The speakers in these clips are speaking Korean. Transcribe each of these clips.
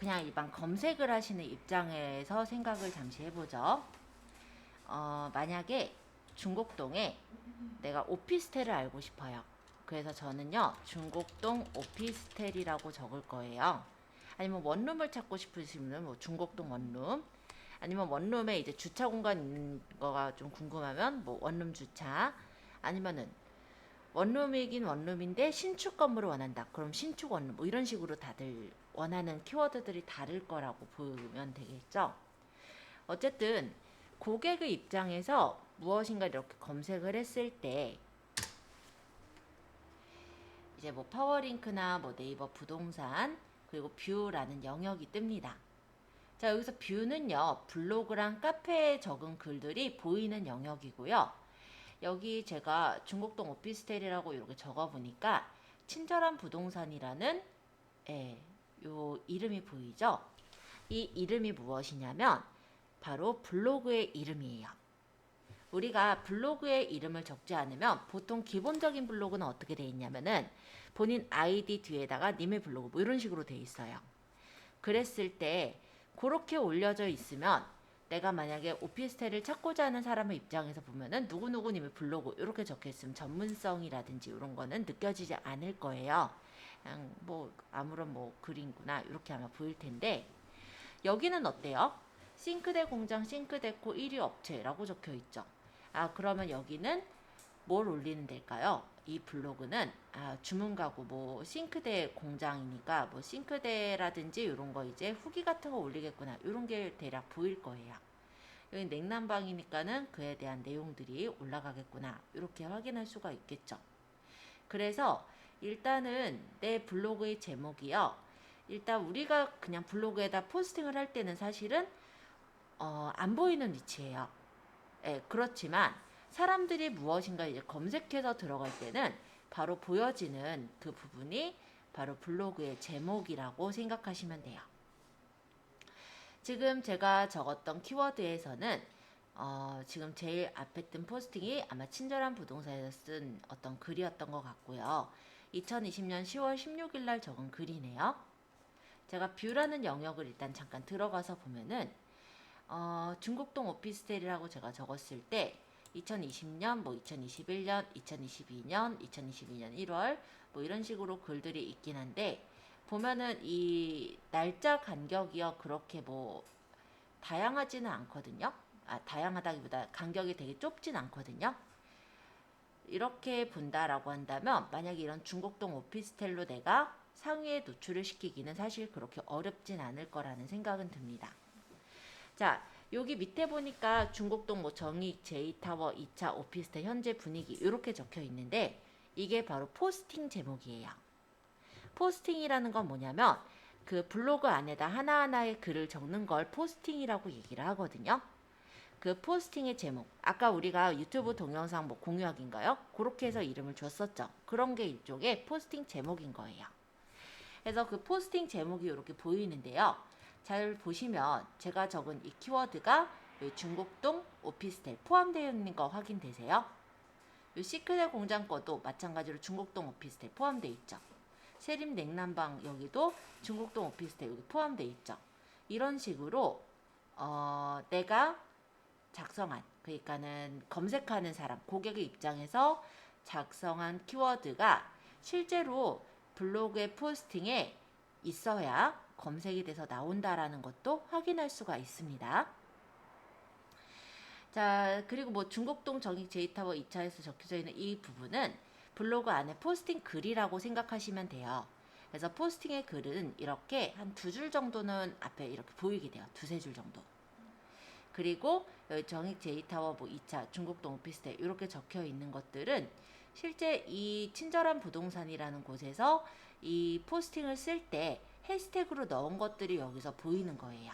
그냥 일반 검색을 하시는 입장에서 생각을 잠시 해보죠. 만약에 중곡동에 내가 오피스텔을 알고 싶어요. 그래서 저는요, 중곡동 오피스텔이라고 적을 거예요. 아니면 원룸을 찾고 싶으시면 뭐 중곡동 원룸, 아니면 원룸에 이제 주차 공간 있는 거가 좀 궁금하면 뭐 원룸 주차, 아니면은 원룸이긴 원룸인데 신축 건물을 원한다. 그럼 신축 원룸 뭐 이런 식으로 다들 원하는 키워드들이 다를 거라고 보면 되겠죠. 어쨌든 고객의 입장에서 무엇인가 이렇게 검색을 했을 때 이제 뭐 파워링크나 뭐 네이버 부동산 그리고 뷰라는 영역이 뜹니다. 자, 여기서 뷰는요, 블로그랑 카페에 적은 글들이 보이는 영역이고요. 여기 제가 중곡동 오피스텔이라고 이렇게 적어보니까 친절한 부동산이라는 요 이름이 보이죠? 이 이름이 무엇이냐면 바로 블로그의 이름이에요. 우리가 블로그의 이름을 적지 않으면 보통 기본적인 블로그는 어떻게 돼 있냐면은 본인 아이디 뒤에다가 님의 블로그 뭐 이런 식으로 돼 있어요. 그랬을 때 그렇게 올려져 있으면 내가 만약에 오피스텔을 찾고자 하는 사람의 입장에서 보면은 누구누구님의 블로그 이렇게 적혀 있으면 전문성이라든지 이런 거는 느껴지지 않을 거예요. 그냥 뭐 아무런 뭐 글이구나 이렇게 아마 보일 텐데 여기는 어때요? 싱크대 공장 싱크대코 1위 업체라고 적혀 있죠. 아, 그러면 여기는 뭘 올리는 데일까요? 이 블로그는 주문 가구 뭐 싱크대 공장이니까 뭐 싱크대라든지 이런 거 이제 후기 같은 거 올리겠구나 이런 게 대략 보일 거예요. 여기 냉난방이니까는 그에 대한 내용들이 올라가겠구나 이렇게 확인할 수가 있겠죠. 그래서 일단은 내 블로그의 제목이요. 일단 우리가 그냥 블로그에다 포스팅을 할 때는 사실은 안 보이는 위치예요. 예, 그렇지만 사람들이 무엇인가 이제 검색해서 들어갈 때는 바로 보여지는 그 부분이 바로 블로그의 제목이라고 생각하시면 돼요. 지금 제가 적었던 키워드에서는 지금 제일 앞에 뜬 포스팅이 아마 친절한 부동산에서 쓴 어떤 글이었던 것 같고요. 2020년 10월 16일 날 적은 글이네요. 제가 뷰라는 영역을 일단 잠깐 들어가서 보면은 중곡동 오피스텔이라고 제가 적었을 때 2020년, 뭐 2021년, 2022년, 2022년 1월 뭐 이런 식으로 글들이 있긴 한데 보면은 이 날짜 간격이요 그렇게 뭐 다양하지는 않거든요. 다양하다기보다 간격이 되게 좁진 않거든요. 이렇게 본다라고 한다면 만약에 이런 중곡동 오피스텔로 내가 상위에 노출을 시키기는 사실 그렇게 어렵진 않을 거라는 생각은 듭니다. 자, 여기 밑에 보니까 중곡동 뭐 정익, 제이타워, 2차 오피스텔 현재 분위기 이렇게 적혀 있는데 이게 바로 포스팅 제목이에요. 포스팅이라는 건 뭐냐면 그 블로그 안에다 하나하나의 글을 적는 걸 포스팅이라고 얘기를 하거든요. 그 포스팅의 제목, 아까 우리가 유튜브 동영상 뭐 공유하기인가요? 그렇게 해서 이름을 줬었죠. 그런 게 일종의 포스팅 제목인 거예요. 그래서 그 포스팅 제목이 이렇게 보이는데요. 잘 보시면 제가 적은 이 키워드가 중곡동 오피스텔 포함되어 있는 거 확인되세요? 이 시크릿 공장 거도 마찬가지로 중곡동 오피스텔 포함되어 있죠. 세림 냉난방 여기도 중곡동 오피스텔 여기 포함되어 있죠. 이런 식으로 내가 작성한 그러니까는 검색하는 사람 고객의 입장에서 작성한 키워드가 실제로 블로그의 포스팅에 있어야 검색이 돼서 나온다라는 것도 확인할 수가 있습니다. 자, 그리고 뭐 중곡동 정익 제이타워 2차에서 적혀져 있는 이 부분은 블로그 안에 포스팅 글이라고 생각하시면 돼요. 그래서 포스팅의 글은 이렇게 한 두 줄 정도는 앞에 이렇게 보이게 돼요. 두세 줄 정도. 그리고 여기 정익 제이타워 뭐 2차 중곡동 오피스텔 이렇게 적혀 있는 것들은 실제 이 친절한 부동산이라는 곳에서 이 포스팅을 쓸 때 해시태그로 넣은 것들이 여기서 보이는 거예요.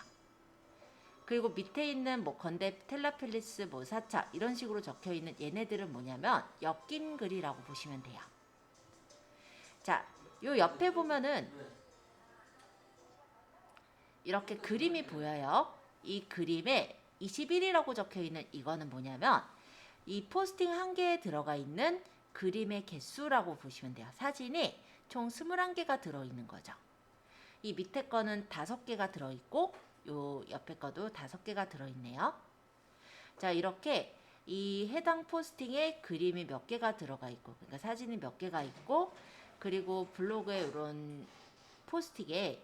그리고 밑에 있는 뭐 건대 텔라필리스 뭐 4차 이런 식으로 적혀 있는 얘네들은 뭐냐면 엮인 글이라고 보시면 돼요. 자, 요 옆에 보면은 이렇게 그림이 보여요. 이 그림에 21이라고 적혀 있는 이거는 뭐냐면 이 포스팅 한 개에 들어가 있는 그림의 개수라고 보시면 돼요. 사진이 총 21개가 들어있는 거죠. 이 밑에 거는 5개가 들어있고 요 옆에 거도 5개가 들어있네요. 자, 이렇게 이 해당 포스팅에 그림이 몇 개가 들어가 있고, 그러니까 사진이 몇 개가 있고, 그리고 블로그에 이런 포스팅에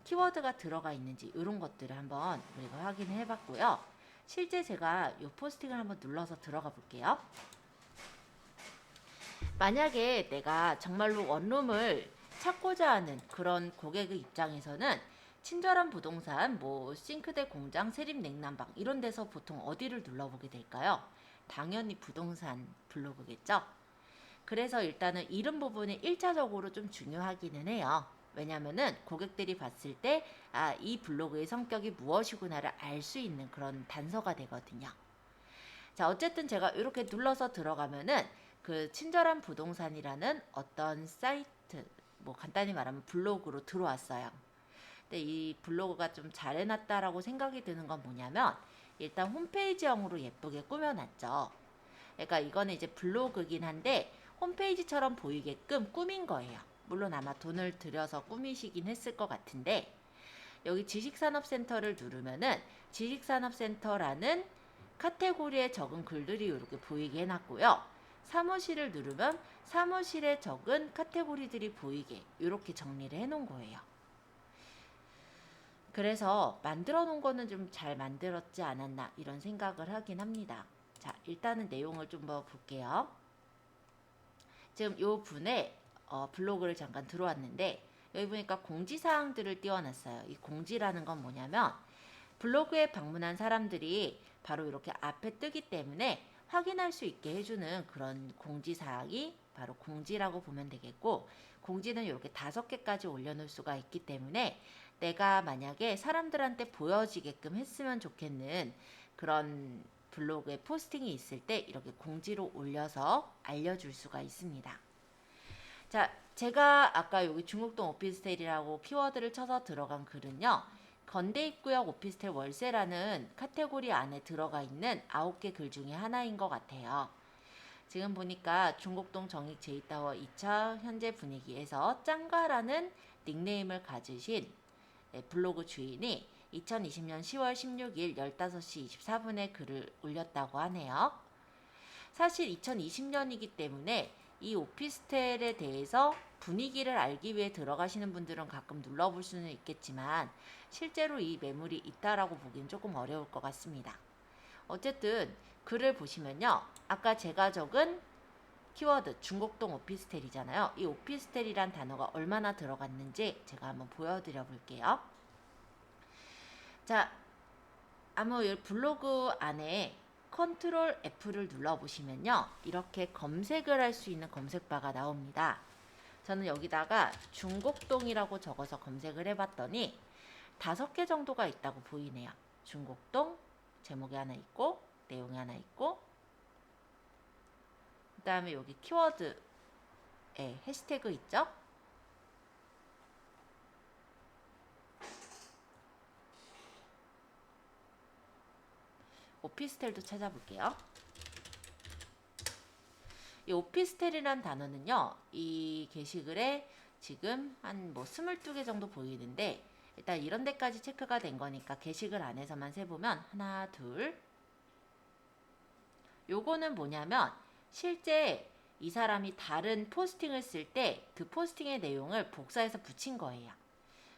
키워드가 들어가 있는지 이런 것들을 한번 우리가 확인해 봤고요. 실제 제가 이 포스팅을 한번 눌러서 들어가 볼게요. 만약에 내가 정말로 원룸을 찾고자 하는 그런 고객의 입장에서는 친절한 부동산, 뭐 싱크대 공장, 세립 냉난방 이런 데서 보통 어디를 눌러보게 될까요? 당연히 부동산 블로그겠죠. 그래서 일단은 이런 부분이 1차적으로 좀 중요하기는 해요. 왜냐면은 고객들이 봤을 때 이 블로그의 성격이 무엇이구나를 알 수 있는 그런 단서가 되거든요. 자, 어쨌든 제가 이렇게 눌러서 들어가면은 그 친절한 부동산이라는 어떤 사이트, 뭐 간단히 말하면 블로그로 들어왔어요. 근데 이 블로그가 좀 잘 해놨다라고 생각이 드는 건 뭐냐면 일단 홈페이지형으로 예쁘게 꾸며놨죠. 그러니까 이거는 이제 블로그긴 한데 홈페이지처럼 보이게끔 꾸민 거예요. 물론 아마 돈을 들여서 꾸미시긴 했을 것 같은데 여기 지식산업센터를 누르면은 지식산업센터라는 카테고리에 적은 글들이 이렇게 보이게 해놨고요. 사무실을 누르면 사무실에 적은 카테고리들이 보이게 이렇게 정리를 해놓은 거예요. 그래서 만들어 놓은 거는 좀 잘 만들었지 않았나 이런 생각을 하긴 합니다. 자, 일단은 내용을 좀 더 볼게요. 지금 요 분의 블로그를 잠깐 들어왔는데 여기 보니까 공지사항들을 띄워놨어요. 이 공지라는 건 뭐냐면 블로그에 방문한 사람들이 바로 이렇게 앞에 뜨기 때문에 확인할 수 있게 해주는 그런 공지사항이 바로 공지라고 보면 되겠고, 공지는 이렇게 5개까지 올려놓을 수가 있기 때문에 내가 만약에 사람들한테 보여지게끔 했으면 좋겠는 그런 블로그에 포스팅이 있을 때 이렇게 공지로 올려서 알려줄 수가 있습니다. 자, 제가 아까 여기 중국동 오피스텔이라고 키워드를 쳐서 들어간 글은요. 건대입구역 오피스텔 월세라는 카테고리 안에 들어가 있는 9개 글 중에 하나인 것 같아요. 지금 보니까 중국동 정익 J타워 2차 현재 분위기에서 짱가라는 닉네임을 가지신 블로그 주인이 2020년 10월 16일 15시 24분에 글을 올렸다고 하네요. 사실 2020년이기 때문에 이 오피스텔에 대해서 분위기를 알기 위해 들어가시는 분들은 가끔 눌러볼 수는 있겠지만 실제로 이 매물이 있다라고 보기는 조금 어려울 것 같습니다. 어쨌든 글을 보시면요. 아까 제가 적은 키워드 중곡동 오피스텔이잖아요. 이 오피스텔이란 단어가 얼마나 들어갔는지 제가 한번 보여드려 볼게요. 자, 아무 블로그 안에 컨트롤 F를 눌러보시면요. 이렇게 검색을 할 수 있는 검색바가 나옵니다. 저는 여기다가 중곡동이라고 적어서 검색을 해봤더니 5개 정도가 있다고 보이네요. 중곡동 제목이 하나 있고 내용이 하나 있고 그 다음에 여기 키워드에 해시태그 있죠? 오피스텔도 찾아볼게요. 이 오피스텔이란 단어는요. 이 게시글에 지금 한 뭐 22개 정도 보이는데 일단 이런 데까지 체크가 된 거니까 게시글 안에서만 세보면 하나, 둘. 요거는 뭐냐면 실제 이 사람이 다른 포스팅을 쓸 때 그 포스팅의 내용을 복사해서 붙인 거예요.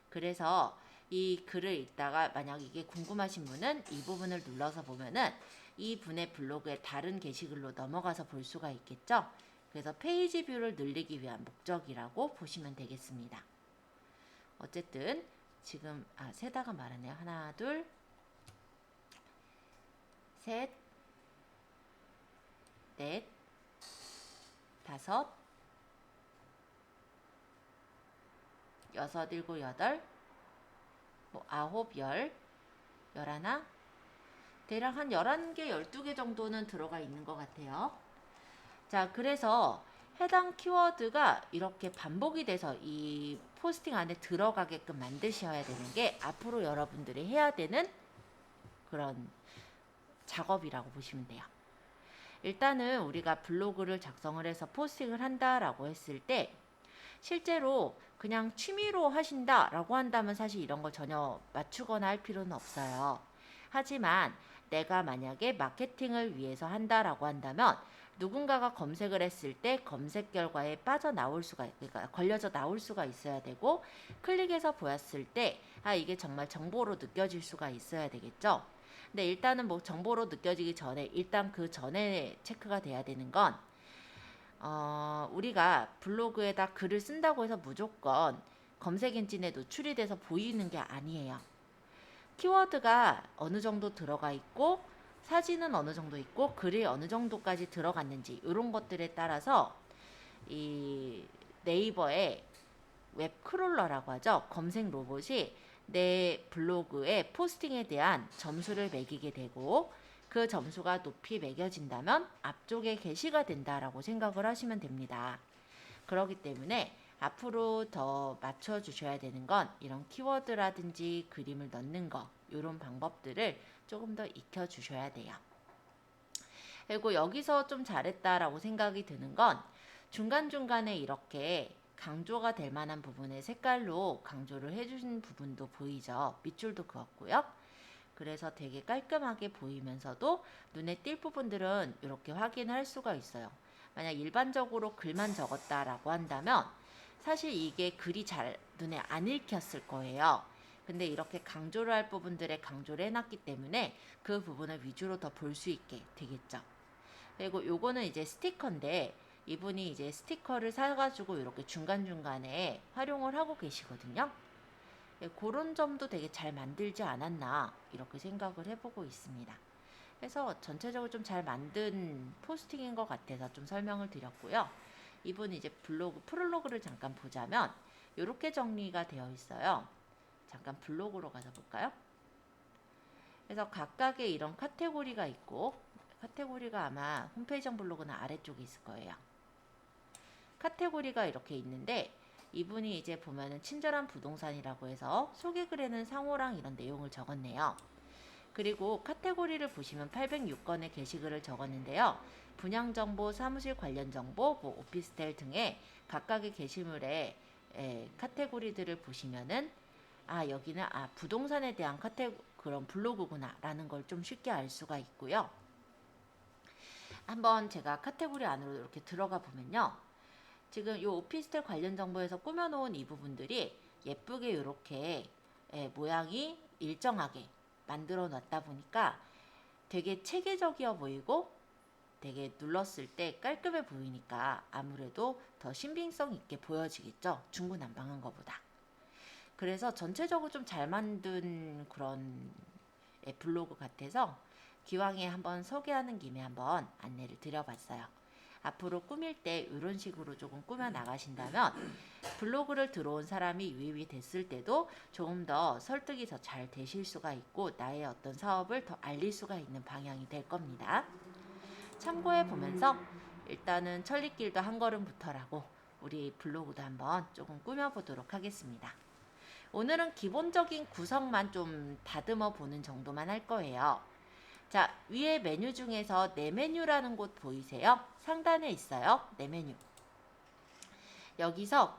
그래서 이 글을 읽다가 만약 이게 궁금하신 분은 이 부분을 눌러서 보면은 이 분의 블로그의 다른 게시글로 넘어가서 볼 수가 있겠죠. 그래서 페이지 뷰를 늘리기 위한 목적이라고 보시면 되겠습니다. 어쨌든 지금 세다가 말하네요. 하나, 둘, 셋, 넷, 다섯, 여섯, 일곱, 여덟, 뭐 아홉, 열, 열하나, 대략 한 11개, 12개 정도는 들어가 있는 것 같아요. 자, 그래서 해당 키워드가 이렇게 반복이 돼서 이 포스팅 안에 들어가게끔 만드셔야 되는 게 앞으로 여러분들이 해야 되는 그런 작업이라고 보시면 돼요. 일단은 우리가 블로그를 작성을 해서 포스팅을 한다라고 했을 때 실제로 그냥 취미로 하신다라고 한다면 사실 이런 걸 전혀 맞추거나 할 필요는 없어요. 하지만 내가 만약에 마케팅을 위해서 한다라고 한다면 누군가가 검색을 했을 때 검색 결과에 빠져나올 수가, 그러니까 걸려져 나올 수가 있어야 되고, 클릭해서 보았을 때 이게 정말 정보로 느껴질 수가 있어야 되겠죠. 근데 일단은 뭐 정보로 느껴지기 전에 일단 그 전에 체크가 돼야 되는 건 우리가 블로그에다 글을 쓴다고 해서 무조건 검색 엔진에 노출이 돼서 보이는 게 아니에요. 키워드가 어느 정도 들어가 있고 사진은 어느 정도 있고 글이 어느 정도까지 들어갔는지 이런 것들에 따라서 이 네이버의 웹 크롤러라고 하죠. 검색 로봇이 내 블로그의 포스팅에 대한 점수를 매기게 되고, 그 점수가 높이 매겨진다면 앞쪽에 게시가 된다라고 생각을 하시면 됩니다. 그렇기 때문에 앞으로 더 맞춰주셔야 되는 건 이런 키워드라든지 그림을 넣는 거, 이런 방법들을 조금 더 익혀주셔야 돼요. 그리고 여기서 좀 잘했다라고 생각이 드는 건 중간중간에 이렇게 강조가 될 만한 부분의 색깔로 강조를 해주신 부분도 보이죠. 밑줄도 그었고요. 그래서 되게 깔끔하게 보이면서도 눈에 띌 부분들은 이렇게 확인할 수가 있어요. 만약 일반적으로 글만 적었다라고 한다면 사실 이게 글이 잘 눈에 안 읽혔을 거예요. 근데 이렇게 강조를 할 부분들에 강조를 해놨기 때문에 그 부분을 위주로 더 볼 수 있게 되겠죠. 그리고 요거는 이제 스티커인데 이분이 이제 스티커를 사가지고 이렇게 중간중간에 활용을 하고 계시거든요. 그런 점도 되게 잘 만들지 않았나 이렇게 생각을 해보고 있습니다. 그래서 전체적으로 좀 잘 만든 포스팅인 것 같아서 좀 설명을 드렸고요. 이분 이제 블로그 프롤로그를 잠깐 보자면 이렇게 정리가 되어 있어요. 잠깐 블로그로 가서 볼까요? 그래서 각각의 이런 카테고리가 있고, 카테고리가 아마 홈페이지 블로그는 아래쪽에 있을 거예요. 카테고리가 이렇게 있는데 이분이 이제 보면은 친절한 부동산이라고 해서 소개글에는 상호랑 이런 내용을 적었네요. 그리고 카테고리를 보시면 806건의 게시글을 적었는데요. 분양정보, 사무실 관련 정보, 뭐 오피스텔 등의 각각의 게시물의 카테고리들을 보시면은 여기는 부동산에 대한 그런 블로그구나 라는 걸 좀 쉽게 알 수가 있고요. 한번 제가 카테고리 안으로 이렇게 들어가 보면요. 지금 이 오피스텔 관련 정보에서 꾸며놓은 이 부분들이 예쁘게 이렇게 모양이 일정하게 만들어 놨다 보니까 되게 체계적이어 보이고 되게 눌렀을 때 깔끔해 보이니까 아무래도 더 신빙성 있게 보여지겠죠. 중구난방한 것보다. 그래서 전체적으로 좀 잘 만든 그런 블로그 같아서 기왕에 한번 소개하는 김에 한번 안내를 드려봤어요. 앞으로 꾸밀 때 이런 식으로 조금 꾸며 나가신다면 블로그를 들어온 사람이 유입이 됐을 때도 조금 더 설득이 더 잘 되실 수가 있고 나의 어떤 사업을 더 알릴 수가 있는 방향이 될 겁니다. 참고해 보면서 일단은 천리길도 한 걸음부터라고 우리 블로그도 한번 조금 꾸며보도록 하겠습니다. 오늘은 기본적인 구성만 좀 다듬어 보는 정도만 할 거예요. 자, 위에 메뉴 중에서 내 메뉴라는 곳 보이세요? 상단에 있어요. 내 메뉴. 여기서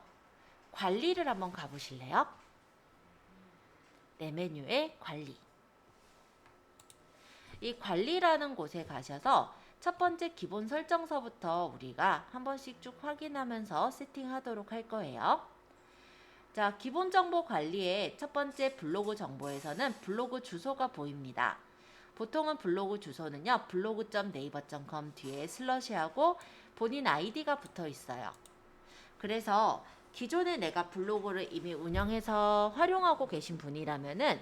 관리를 한번 가보실래요? 내 메뉴의 관리. 이 관리라는 곳에 가셔서 첫 번째 기본 설정서부터 우리가 한 번씩 쭉 확인하면서 세팅하도록 할 거예요. 자, 기본 정보 관리의 첫 번째 블로그 정보에서는 블로그 주소가 보입니다. 보통은 블로그 주소는요, blog.naver.com 뒤에 슬러시하고 본인 아이디가 붙어 있어요. 그래서 기존에 내가 블로그를 이미 운영해서 활용하고 계신 분이라면은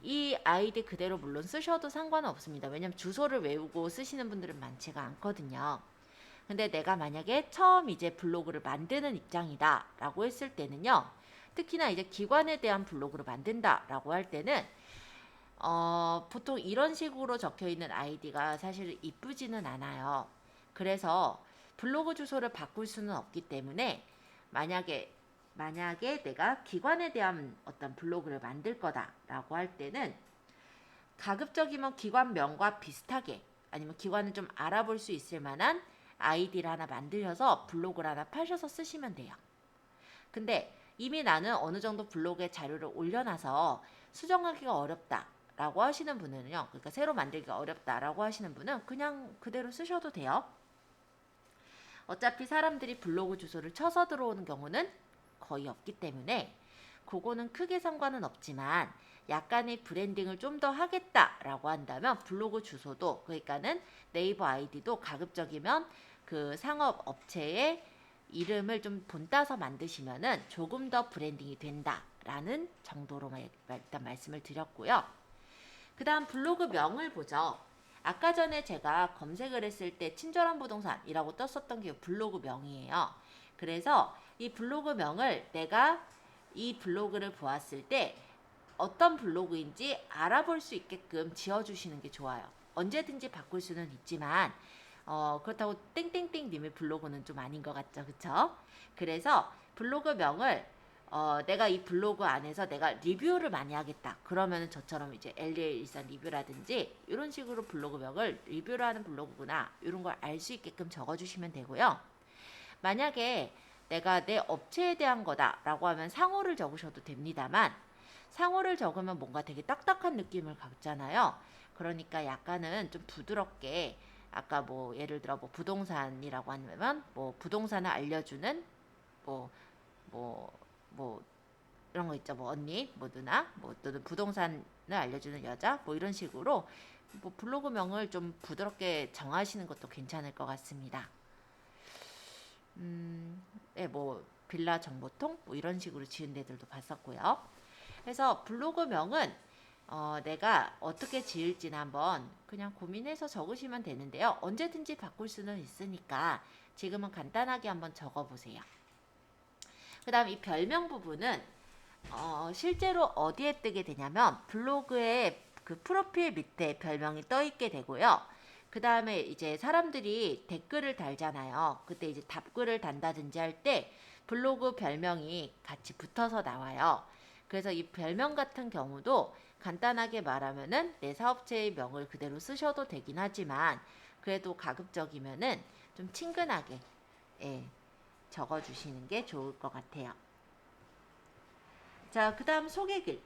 이 아이디 그대로 물론 쓰셔도 상관은 없습니다. 왜냐면 주소를 외우고 쓰시는 분들은 많지가 않거든요. 근데 내가 만약에 처음 이제 블로그를 만드는 입장이다 라고 했을 때는요, 특히나 이제 기관에 대한 블로그를 만든다 라고 할 때는 보통 이런 식으로 적혀 있는 아이디가 사실 이쁘지는 않아요. 그래서 블로그 주소를 바꿀 수는 없기 때문에 만약에 내가 기관에 대한 어떤 블로그를 만들 거다라고 할 때는 가급적이면 기관명과 비슷하게 아니면 기관을 좀 알아볼 수 있을 만한 아이디를 하나 만들어서 블로그를 하나 파셔서 쓰시면 돼요. 근데 이미 나는 어느 정도 블로그에 자료를 올려놔서 수정하기가 어렵다라고 하시는 분은요. 그러니까 새로 만들기가 어렵다라고 하시는 분은 그냥 그대로 쓰셔도 돼요. 어차피 사람들이 블로그 주소를 쳐서 들어오는 경우는 거의 없기 때문에 그거는 크게 상관은 없지만 약간의 브랜딩을 좀 더 하겠다라고 한다면 블로그 주소도 그러니까는 네이버 아이디도 가급적이면 그 상업 업체의 이름을 좀 본따서 만드시면은 조금 더 브랜딩이 된다라는 정도로만 일단 말씀을 드렸고요. 그 다음 블로그 명을 보죠. 아까 전에 제가 검색을 했을 때 친절한 부동산이라고 떴었던 게 블로그 명이에요. 그래서 이 블로그 명을 내가 이 블로그를 보았을 때 어떤 블로그인지 알아볼 수 있게끔 지어주시는 게 좋아요. 언제든지 바꿀 수는 있지만 그렇다고 땡땡땡 님의 블로그는 좀 아닌 것 같죠, 그쵸? 그래서 블로그 명을 내가 이 블로그 안에서 내가 리뷰를 많이 하겠다. 그러면은 저처럼 이제 LA 일산 리뷰라든지 이런 식으로 블로그명을 리뷰를 하는 블로그구나. 이런 걸 알 수 있게끔 적어주시면 되고요. 만약에 내가 내 업체에 대한 거다라고 하면 상호를 적으셔도 됩니다만 상호를 적으면 뭔가 되게 딱딱한 느낌을 갖잖아요. 그러니까 약간은 좀 부드럽게 아까 뭐 예를 들어 뭐 부동산이라고 하면 뭐 부동산을 알려주는 뭐 뭐 이런 거 있죠. 뭐 언니, 뭐 누나, 뭐 또는 부동산을 알려주는 여자, 뭐 이런 식으로 뭐 블로그명을 좀 부드럽게 정하시는 것도 괜찮을 것 같습니다. 네, 뭐 빌라 정보통 뭐 이런 식으로 지은 데들도 봤었고요. 그래서 블로그명은 내가 어떻게 지을지는 한번 그냥 고민해서 적으시면 되는데요. 언제든지 바꿀 수는 있으니까 지금은 간단하게 한번 적어보세요. 그 다음 이 별명 부분은 실제로 어디에 뜨게 되냐면 블로그의 그 프로필 밑에 별명이 떠 있게 되고요. 그 다음에 이제 사람들이 댓글을 달잖아요. 그때 이제 답글을 단다든지 할 때 블로그 별명이 같이 붙어서 나와요. 그래서 이 별명 같은 경우도 간단하게 말하면은 내 사업체의 명을 그대로 쓰셔도 되긴 하지만 그래도 가급적이면은 좀 친근하게 예, 적어주시는 게 좋을 것 같아요. 자, 그 다음 소개글.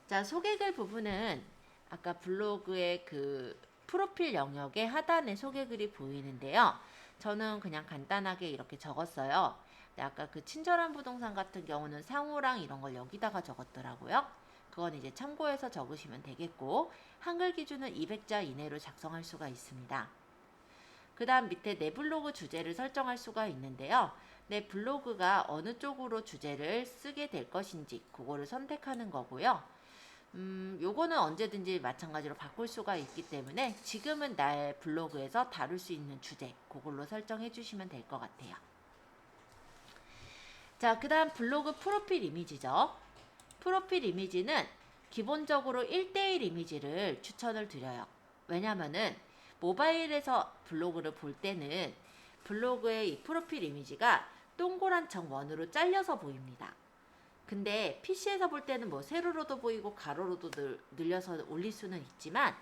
자, 소개글 부분은 아까 블로그의 그 프로필 영역의 하단에 소개글이 보이는데요. 저는 그냥 간단하게 이렇게 적었어요. 아까 그 친절한 부동산 같은 경우는 상호랑 이런 걸 여기다가 적었더라고요. 그건 이제 참고해서 적으시면 되겠고 한글 기준은 200자 이내로 작성할 수가 있습니다. 그 다음 밑에 내 블로그 주제를 설정할 수가 있는데요. 내 블로그가 어느 쪽으로 주제를 쓰게 될 것인지 그거를 선택하는 거고요. 요거는 언제든지 마찬가지로 바꿀 수가 있기 때문에 지금은 나의 블로그에서 다룰 수 있는 주제 그걸로 설정해 주시면 될 것 같아요. 자, 그 다음 블로그 프로필 이미지죠. 프로필 이미지는 기본적으로 1대1 이미지를 추천을 드려요. 왜냐면은 모바일에서 블로그를 볼 때는 블로그의 이 프로필 이미지가 동그란 정 원으로 잘려서 보입니다. 근데 PC에서 볼 때는 뭐 세로로도 보이고 가로로도 늘려서 올릴 수는 있지만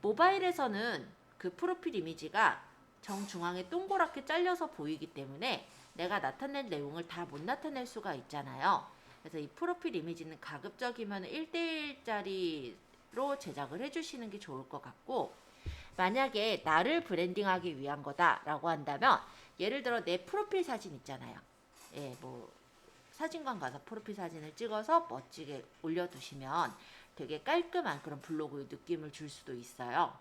모바일에서는 그 프로필 이미지가 정중앙에 동그랗게 잘려서 보이기 때문에 내가 나타낼 내용을 다 못 나타낼 수가 있잖아요. 그래서 이 프로필 이미지는 가급적이면 1대1짜리로 제작을 해주시는 게 좋을 것 같고 만약에 나를 브랜딩하기 위한 거다라고 한다면 예를 들어 내 프로필 사진 있잖아요. 예, 뭐 사진관 가서 프로필 사진을 찍어서 멋지게 올려두시면 되게 깔끔한 그런 블로그 느낌을 줄 수도 있어요.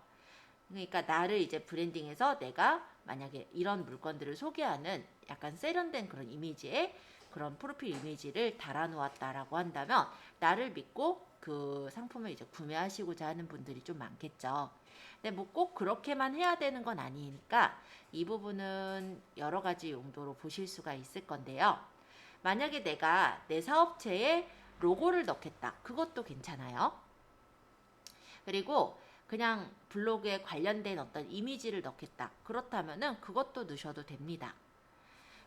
그러니까 나를 이제 브랜딩해서 내가 만약에 이런 물건들을 소개하는 약간 세련된 그런 이미지의 그런 프로필 이미지를 달아놓았다라고 한다면 나를 믿고 그 상품을 이제 구매하시고자 하는 분들이 좀 많겠죠. 근데 뭐 꼭 그렇게만 해야 되는 건 아니니까 이 부분은 여러 가지 용도로 보실 수가 있을 건데요. 만약에 내가 내 사업체에 로고를 넣겠다. 그것도 괜찮아요. 그리고 그냥 블로그에 관련된 어떤 이미지를 넣겠다. 그렇다면은 그것도 넣으셔도 됩니다.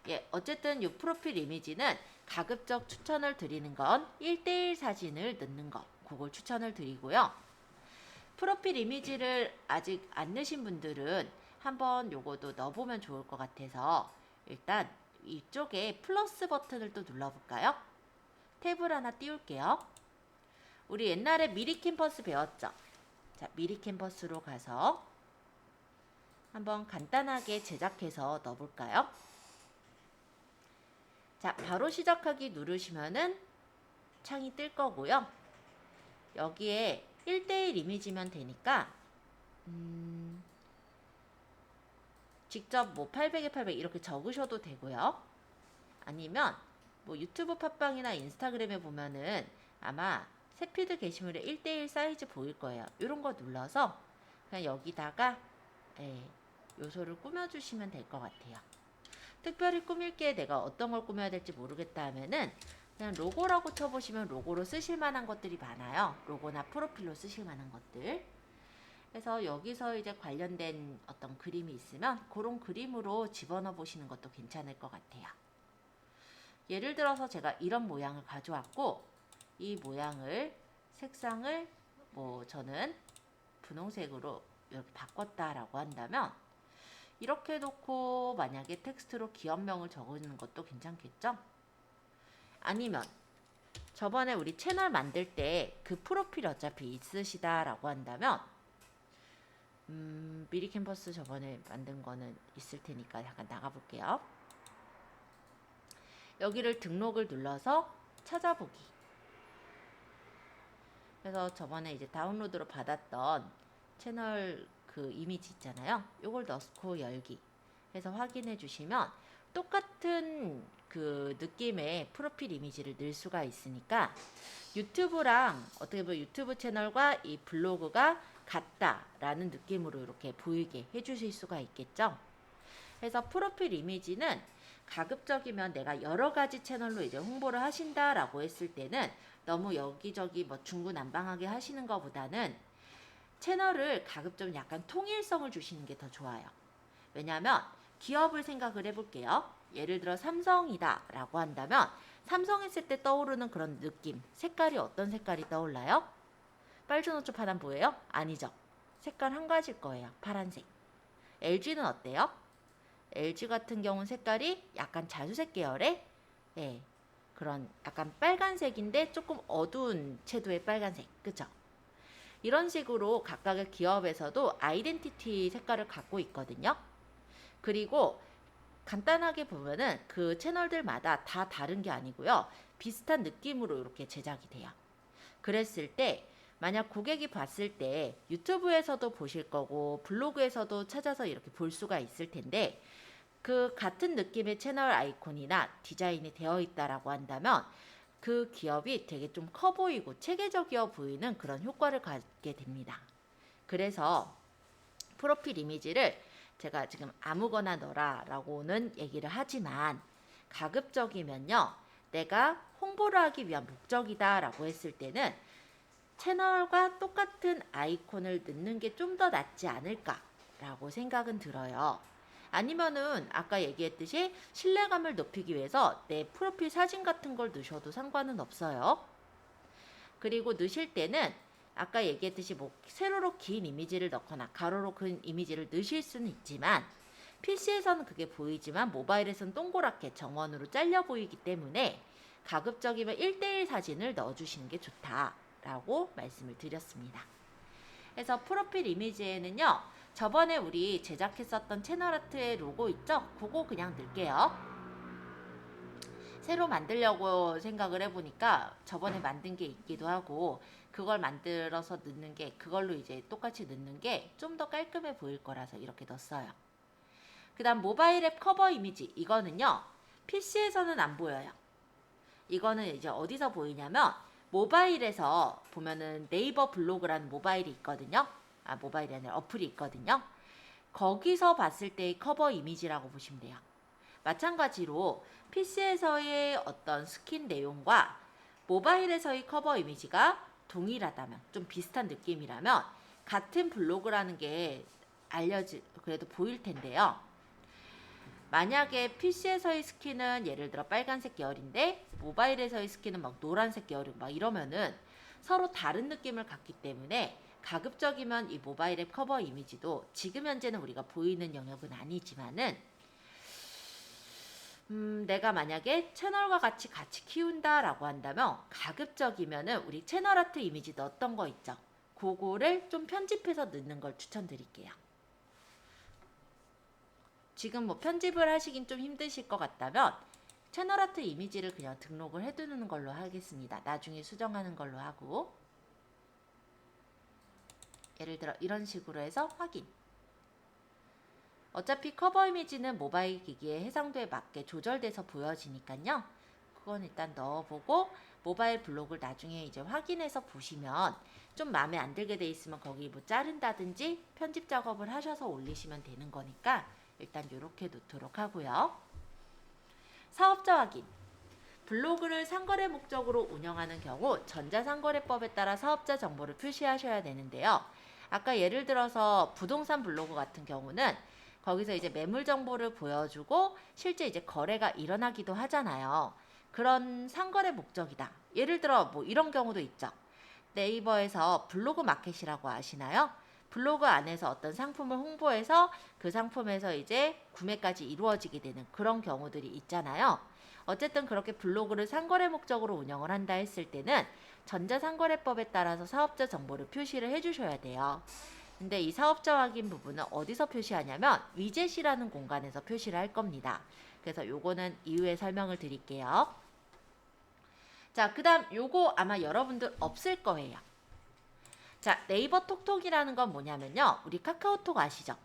예, 어쨌든 이 프로필 이미지는 가급적 추천을 드리는 건 1대1 사진을 넣는 것. 그걸 추천을 드리고요. 프로필 이미지를 아직 안 넣으신 분들은 한번 요거도 넣어보면 좋을 것 같아서 일단 이쪽에 플러스 버튼을 또 눌러볼까요? 탭을 하나 띄울게요. 우리 옛날에 미리 캠퍼스 배웠죠? 자, 미리 캠퍼스로 가서 한번 간단하게 제작해서 넣어볼까요? 자, 바로 시작하기 누르시면은 창이 뜰 거고요. 여기에 1:1 이미지면 되니까 직접 뭐 800에 800 이렇게 적으셔도 되고요. 아니면 뭐 유튜브 팟빵이나 인스타그램에 보면은 아마 새 피드 게시물에 1:1 사이즈 보일 거예요. 이런 거 눌러서 그냥 여기다가 요소를 꾸며주시면 될 것 같아요. 특별히 꾸밀 게 내가 어떤 걸 꾸며야 될지 모르겠다 하면은 그냥 로고라고 쳐보시면 로고로 쓰실 만한 것들이 많아요. 로고나 프로필로 쓰실 만한 것들. 그래서 여기서 이제 관련된 어떤 그림이 있으면 그런 그림으로 집어넣어 보시는 것도 괜찮을 것 같아요. 예를 들어서 제가 이런 모양을 가져왔고 이 모양을 색상을 뭐 저는 분홍색으로 이렇게 바꿨다라고 한다면 이렇게 놓고 만약에 텍스트로 기업명을 적는 것도 괜찮겠죠? 아니면 저번에 우리 채널 만들 때 그 프로필 어차피 있으시다라고 한다면 미리 캠퍼스 저번에 만든 거는 있을 테니까 잠깐 나가볼게요. 여기를 등록을 눌러서 찾아보기. 그래서 저번에 이제 다운로드로 받았던 채널 그 이미지 있잖아요. 이걸 넣고 열기 해서 확인해 주시면 똑같은 그 느낌의 프로필 이미지를 넣을 수가 있으니까 유튜브랑 어떻게 보면 유튜브 채널과 이 블로그가 같다라는 느낌으로 이렇게 보이게 해주실 수가 있겠죠. 그래서 프로필 이미지는 가급적이면 내가 여러 가지 채널로 이제 홍보를 하신다라고 했을 때는 너무 여기저기 뭐 중구난방하게 하시는 것보다는 채널을 가급적 약간 통일성을 주시는 게 더 좋아요. 왜냐하면 기업을 생각을 해볼게요. 예를 들어 삼성이다 라고 한다면 삼성 했을 때 떠오르는 그런 느낌, 색깔이 어떤 색깔이 떠올라요? 빨주노초 파란보예요? 아니죠. 색깔 한 가지일 거예요. 파란색. LG는 어때요? LG 같은 경우는 색깔이 약간 자주색 계열의 그런 약간 빨간색인데 조금 어두운 채도의 빨간색. 그쵸? 이런 식으로 각각의 기업에서도 아이덴티티 색깔을 갖고 있거든요. 그리고 간단하게 보면은 그 채널들마다 다 다른 게 아니고요. 비슷한 느낌으로 이렇게 제작이 돼요. 그랬을 때 만약 고객이 봤을 때 유튜브에서도 보실 거고 블로그에서도 찾아서 이렇게 볼 수가 있을 텐데 그 같은 느낌의 채널 아이콘이나 디자인이 되어 있다라고 한다면 그 기업이 되게 좀 커 보이고 체계적이어 보이는 그런 효과를 갖게 됩니다. 그래서 프로필 이미지를 제가 지금 아무거나 넣어라 라고는 얘기를 하지만 가급적이면요. 내가 홍보를 하기 위한 목적이다 라고 했을 때는 채널과 똑같은 아이콘을 넣는 게 좀 더 낫지 않을까 라고 생각은 들어요. 아니면은 아까 얘기했듯이 신뢰감을 높이기 위해서 내 프로필 사진 같은 걸 넣으셔도 상관은 없어요. 그리고 넣으실 때는 아까 얘기했듯이 뭐 세로로 긴 이미지를 넣거나 가로로 긴 이미지를 넣으실 수는 있지만 PC에서는 그게 보이지만 모바일에서는 동그랗게 정원으로 잘려 보이기 때문에 가급적이면 1:1 사진을 넣어주시는 게 좋다라고 말씀을 드렸습니다. 그래서 프로필 이미지에는요. 저번에 우리 제작했었던 채널 아트의 로고 있죠? 그거 그냥 넣을게요. 새로 만들려고 생각을 해보니까 저번에 만든 게 있기도 하고 그걸 만들어서 넣는 게 그걸로 이제 똑같이 넣는 게 좀 더 깔끔해 보일 거라서 이렇게 넣었어요. 그 다음 모바일 앱 커버 이미지 이거는요. PC에서는 안 보여요. 이거는 이제 어디서 보이냐면 모바일에서 보면은 네이버 블로그라는 모바일이 있거든요. 모바일이 아니라 어플이 있거든요. 거기서 봤을 때의 커버 이미지라고 보시면 돼요. 마찬가지로 PC에서의 어떤 스킨 내용과 모바일에서의 커버 이미지가 동일하다면 좀 비슷한 느낌이라면 같은 블로그라는 게 그래도 보일 텐데요. 만약에 PC에서의 스킨은 예를 들어 빨간색 계열인데 모바일에서의 스킨은 막 노란색 계열이고 막 이러면은 서로 다른 느낌을 갖기 때문에 가급적이면 이 모바일 앱 커버 이미지도 지금 현재는 우리가 보이는 영역은 아니지만은 내가 만약에 채널과 같이 키운다 라고 한다면 가급적이면은 우리 채널 아트 이미지 넣었던 거 있죠. 그거를 좀 편집해서 넣는 걸 추천드릴게요. 지금 뭐 편집을 하시긴 좀 힘드실 것 같다면 채널 아트 이미지를 그냥 등록을 해두는 걸로 하겠습니다. 나중에 수정하는 걸로 하고, 예를 들어 이런 식으로 해서 확인. 어차피 커버 이미지는 모바일 기기의 해상도에 맞게 조절돼서 보여지니까요. 그건 일단 넣어보고 모바일 블로그를 나중에 이제 확인해서 보시면 좀 마음에 안 들게 돼 있으면 거기 뭐 자른다든지 편집 작업을 하셔서 올리시면 되는 거니까 일단 이렇게 놓도록 하고요. 사업자 확인. 블로그를 상거래 목적으로 운영하는 경우 전자상거래법에 따라 사업자 정보를 표시하셔야 되는데요. 아까 예를 들어서 부동산 블로그 같은 경우는 거기서 이제 매물 정보를 보여주고 실제 이제 거래가 일어나기도 하잖아요. 그런 상거래 목적이다. 예를 들어 뭐 이런 경우도 있죠. 네이버에서 블로그 마켓이라고 아시나요? 블로그 안에서 어떤 상품을 홍보해서 그 상품에서 이제 구매까지 이루어지게 되는 그런 경우들이 있잖아요. 어쨌든 그렇게 블로그를 상거래 목적으로 운영을 한다 했을 때는 전자상거래법에 따라서 사업자 정보를 표시를 해주셔야 돼요. 근데 이 사업자 확인 부분은 어디서 표시하냐면 위젯이라는 공간에서 표시를 할 겁니다. 그래서 요거는 이후에 설명을 드릴게요. 자, 그 다음 요거 아마 여러분들 없을 거예요. 자, 네이버 톡톡이라는 건 뭐냐면요. 우리 카카오톡 아시죠?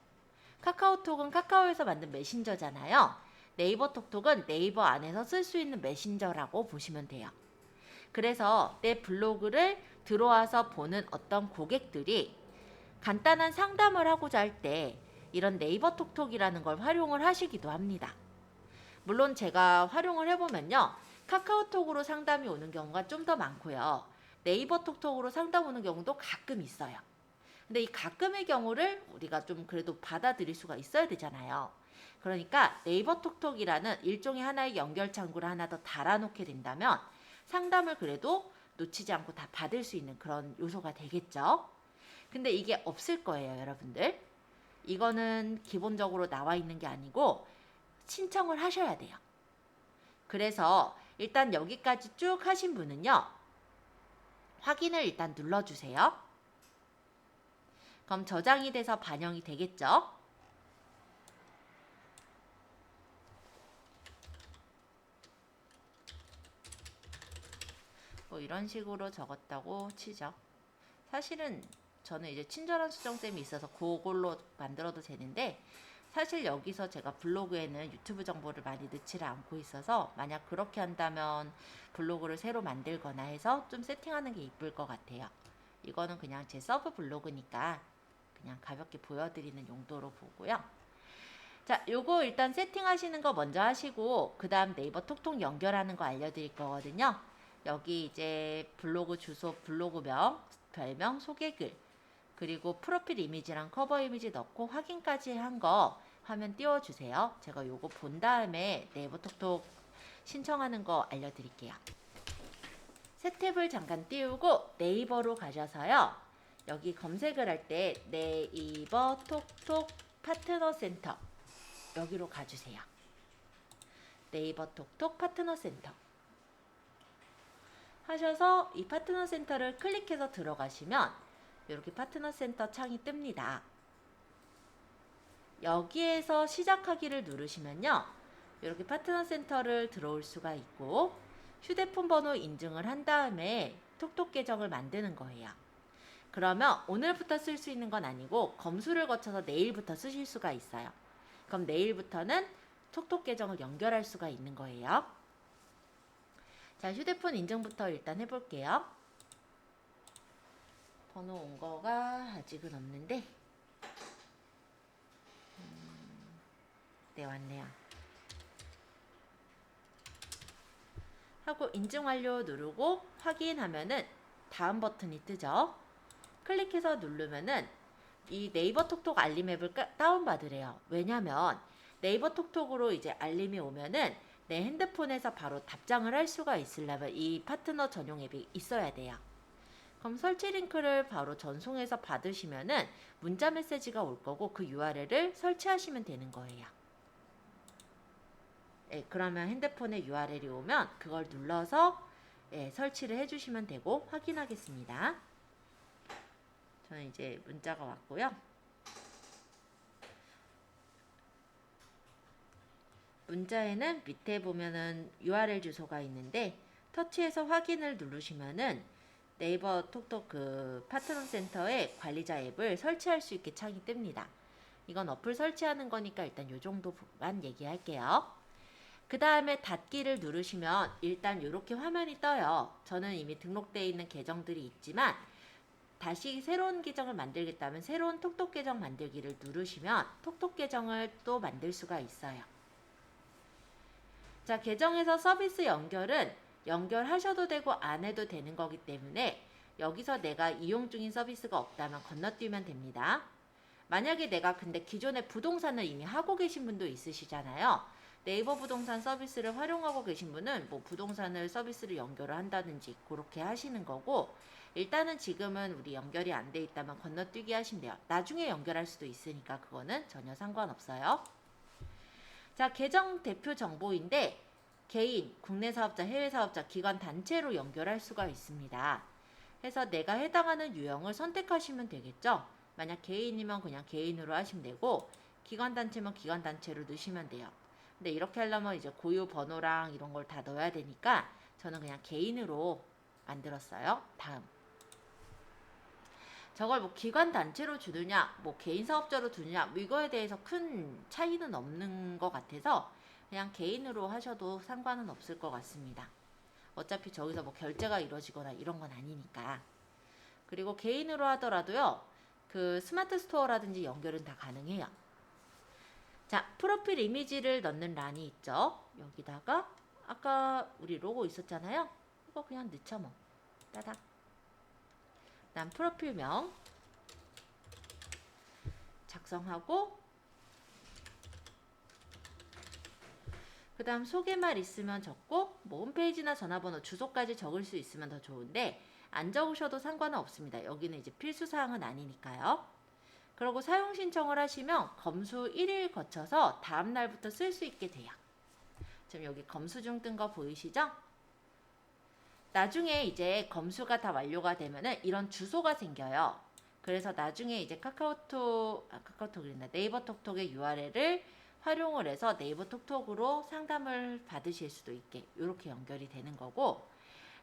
카카오톡은 카카오에서 만든 메신저잖아요. 네이버 톡톡은 네이버 안에서 쓸 수 있는 메신저라고 보시면 돼요. 그래서 내 블로그를 들어와서 보는 어떤 고객들이 간단한 상담을 하고자 할 때 이런 네이버 톡톡이라는 걸 활용을 하시기도 합니다. 물론 제가 활용을 해보면요. 카카오톡으로 상담이 오는 경우가 좀 더 많고요. 네이버 톡톡으로 상담 오는 경우도 가끔 있어요. 근데 이 가끔의 경우를 우리가 좀 그래도 받아들일 수가 있어야 되잖아요. 그러니까 네이버 톡톡이라는 일종의 하나의 연결 창구를 하나 더 달아놓게 된다면 상담을 그래도 놓치지 않고 다 받을 수 있는 그런 요소가 되겠죠. 근데 이게 없을 거예요, 여러분들. 이거는 기본적으로 나와 있는 게 아니고 신청을 하셔야 돼요. 그래서 일단 여기까지 쭉 하신 분은요. 확인을 일단 눌러주세요. 그럼 저장이 돼서 반영이 되겠죠? 뭐 이런 식으로 적었다고 치죠. 사실은 저는 이제 친절한 수정쌤이 있어서 그걸로 만들어도 되는데 사실 여기서 제가 블로그에는 유튜브 정보를 많이 넣지를 않고 있어서 만약 그렇게 한다면 블로그를 새로 만들거나 해서 좀 세팅하는 게 이쁠 것 같아요. 이거는 그냥 제 서브 블로그니까 그냥 가볍게 보여드리는 용도로 보고요. 자, 요거 일단 세팅하시는 거 먼저 하시고 그 다음 네이버 톡톡 연결하는 거 알려드릴 거거든요. 여기 이제 블로그 주소, 블로그명, 별명, 소개글 그리고 프로필 이미지랑 커버 이미지 넣고 확인까지 한 거 화면 띄워주세요. 제가 요거 본 다음에 네이버 톡톡 신청하는 거 알려드릴게요. 새 탭을 잠깐 띄우고 네이버로 가셔서요. 여기 검색을 할 때 네이버 톡톡 파트너 센터 여기로 가주세요. 네이버 톡톡 파트너 센터 하셔서 이 파트너 센터를 클릭해서 들어가시면 이렇게 파트너 센터 창이 뜹니다. 여기에서 시작하기를 누르시면요. 이렇게 파트너 센터를 들어올 수가 있고 휴대폰 번호 인증을 한 다음에 톡톡 계정을 만드는 거예요. 그러면 오늘부터 쓸 수 있는 건 아니고 검수를 거쳐서 내일부터 쓰실 수가 있어요. 그럼 내일부터는 톡톡 계정을 연결할 수가 있는 거예요. 자, 휴대폰 인증부터 일단 해볼게요. 번호 온 거가 아직은 없는데 네, 왔네요. 하고 인증 완료 누르고 확인하면은 다음 버튼이 뜨죠. 클릭해서 누르면은 이 네이버 톡톡 알림 앱을 다운받으래요. 왜냐면 네이버 톡톡으로 이제 알림이 오면은 내 핸드폰에서 바로 답장을 할 수가 있으려면 이 파트너 전용 앱이 있어야 돼요. 그럼 설치 링크를 바로 전송해서 받으시면은 문자 메시지가 올 거고 그 URL을 설치하시면 되는 거예요. 예, 그러면 핸드폰에 URL이 오면 그걸 눌러서 예, 설치를 해주시면 되고 확인하겠습니다. 저는 이제 문자가 왔고요. 문자에는 밑에 보면은 URL 주소가 있는데 터치해서 확인을 누르시면은 네이버 톡톡 그 파트너 센터의 관리자 앱을 설치할 수 있게 창이 뜹니다. 이건 어플 설치하는 거니까 일단 요 정도만 얘기할게요. 그 다음에 닫기를 누르시면 일단 이렇게 화면이 떠요. 저는 이미 등록되어 있는 계정들이 있지만 다시 새로운 계정을 만들겠다면 새로운 톡톡 계정 만들기를 누르시면 톡톡 계정을 또 만들 수가 있어요. 자, 계정에서 서비스 연결하셔도 되고 안 해도 되는 거기 때문에 여기서 내가 이용 중인 서비스가 없다면 건너뛰면 됩니다. 만약에 내가 근데 기존에 부동산을 이미 하고 계신 분도 있으시잖아요. 네이버 부동산 서비스를 활용하고 계신 분은 뭐 부동산을 서비스를 연결을 한다든지 그렇게 하시는 거고, 일단은 지금은 우리 연결이 안 돼 있다면 건너뛰기 하시면 돼요. 나중에 연결할 수도 있으니까 그거는 전혀 상관없어요. 자, 계정 대표 정보인데 개인, 국내 사업자, 해외 사업자, 기관, 단체로 연결할 수가 있습니다. 그래서 내가 해당하는 유형을 선택하시면 되겠죠. 만약 개인이면 그냥 개인으로 하시면 되고 기관 단체면 기관 단체로 넣으시면 돼요. 근데 이렇게 하려면 이제 고유 번호랑 이런 걸 다 넣어야 되니까 저는 그냥 개인으로 만들었어요. 다음. 저걸 뭐 기관 단체로 주느냐, 뭐 개인 사업자로 두느냐, 뭐 이거에 대해서 큰 차이는 없는 것 같아서 그냥 개인으로 하셔도 상관은 없을 것 같습니다. 어차피 저기서 뭐 결제가 이루어지거나 이런 건 아니니까. 그리고 개인으로 하더라도요, 그 스마트 스토어라든지 연결은 다 가능해요. 자, 프로필 이미지를 넣는 란이 있죠. 여기다가 아까 우리 로고 있었잖아요. 이거 그냥 넣죠 뭐. 따닥. 그다음 프로필명 작성하고, 그 다음 소개말 있으면 적고, 뭐 홈페이지나 전화번호, 주소까지 적을 수 있으면 더 좋은데 안 적으셔도 상관은 없습니다. 여기는 이제 필수사항은 아니니까요. 그리고 사용 신청을 하시면 검수 1일 거쳐서 다음 날부터 쓸 수 있게 돼요. 지금 여기 검수중 뜬 거 보이시죠? 나중에 이제 검수가 다 완료가 되면은 이런 주소가 생겨요. 그래서 나중에 이제 카카오톡이나 네이버 톡톡의 URL을 활용을 해서 네이버 톡톡으로 상담을 받으실 수도 있게 이렇게 연결이 되는 거고,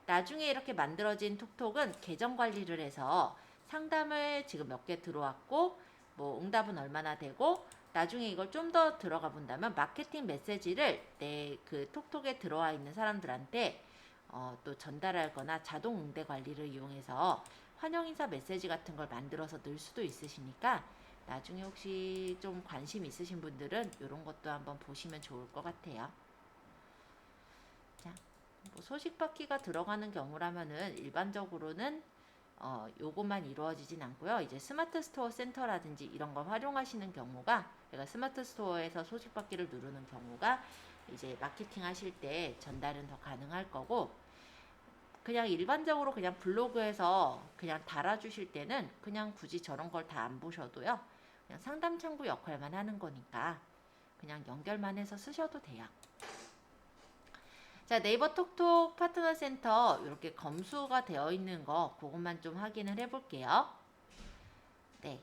나중에 이렇게 만들어진 톡톡은 계정 관리를 해서 상담을 지금 몇 개 들어왔고 뭐 응답은 얼마나 되고, 나중에 이걸 좀 더 들어가 본다면 마케팅 메시지를 내 그 톡톡에 들어와 있는 사람들한테 또 전달할 거나 자동 응대 관리를 이용해서 환영 인사 메시지 같은 걸 만들어서 넣을 수도 있으시니까 나중에 혹시 좀 관심 있으신 분들은 이런 것도 한번 보시면 좋을 것 같아요. 자, 뭐 소식 받기가 들어가는 경우라면은 일반적으로는 요것만 이루어지진 않고요. 이제 스마트 스토어 센터라든지 이런 걸 활용하시는 경우가, 제가 스마트 스토어에서 소식 받기를 누르는 경우가 이제 마케팅 하실 때 전달은 더 가능할 거고, 그냥 일반적으로 그냥 블로그에서 그냥 달아주실 때는 그냥 굳이 저런 걸 다 안 보셔도요. 그냥 상담 창구 역할만 하는 거니까 그냥 연결만 해서 쓰셔도 돼요. 자, 네이버 톡톡 파트너 센터 이렇게 검수가 되어 있는 거 그것만 좀 확인을 해 볼게요. 네,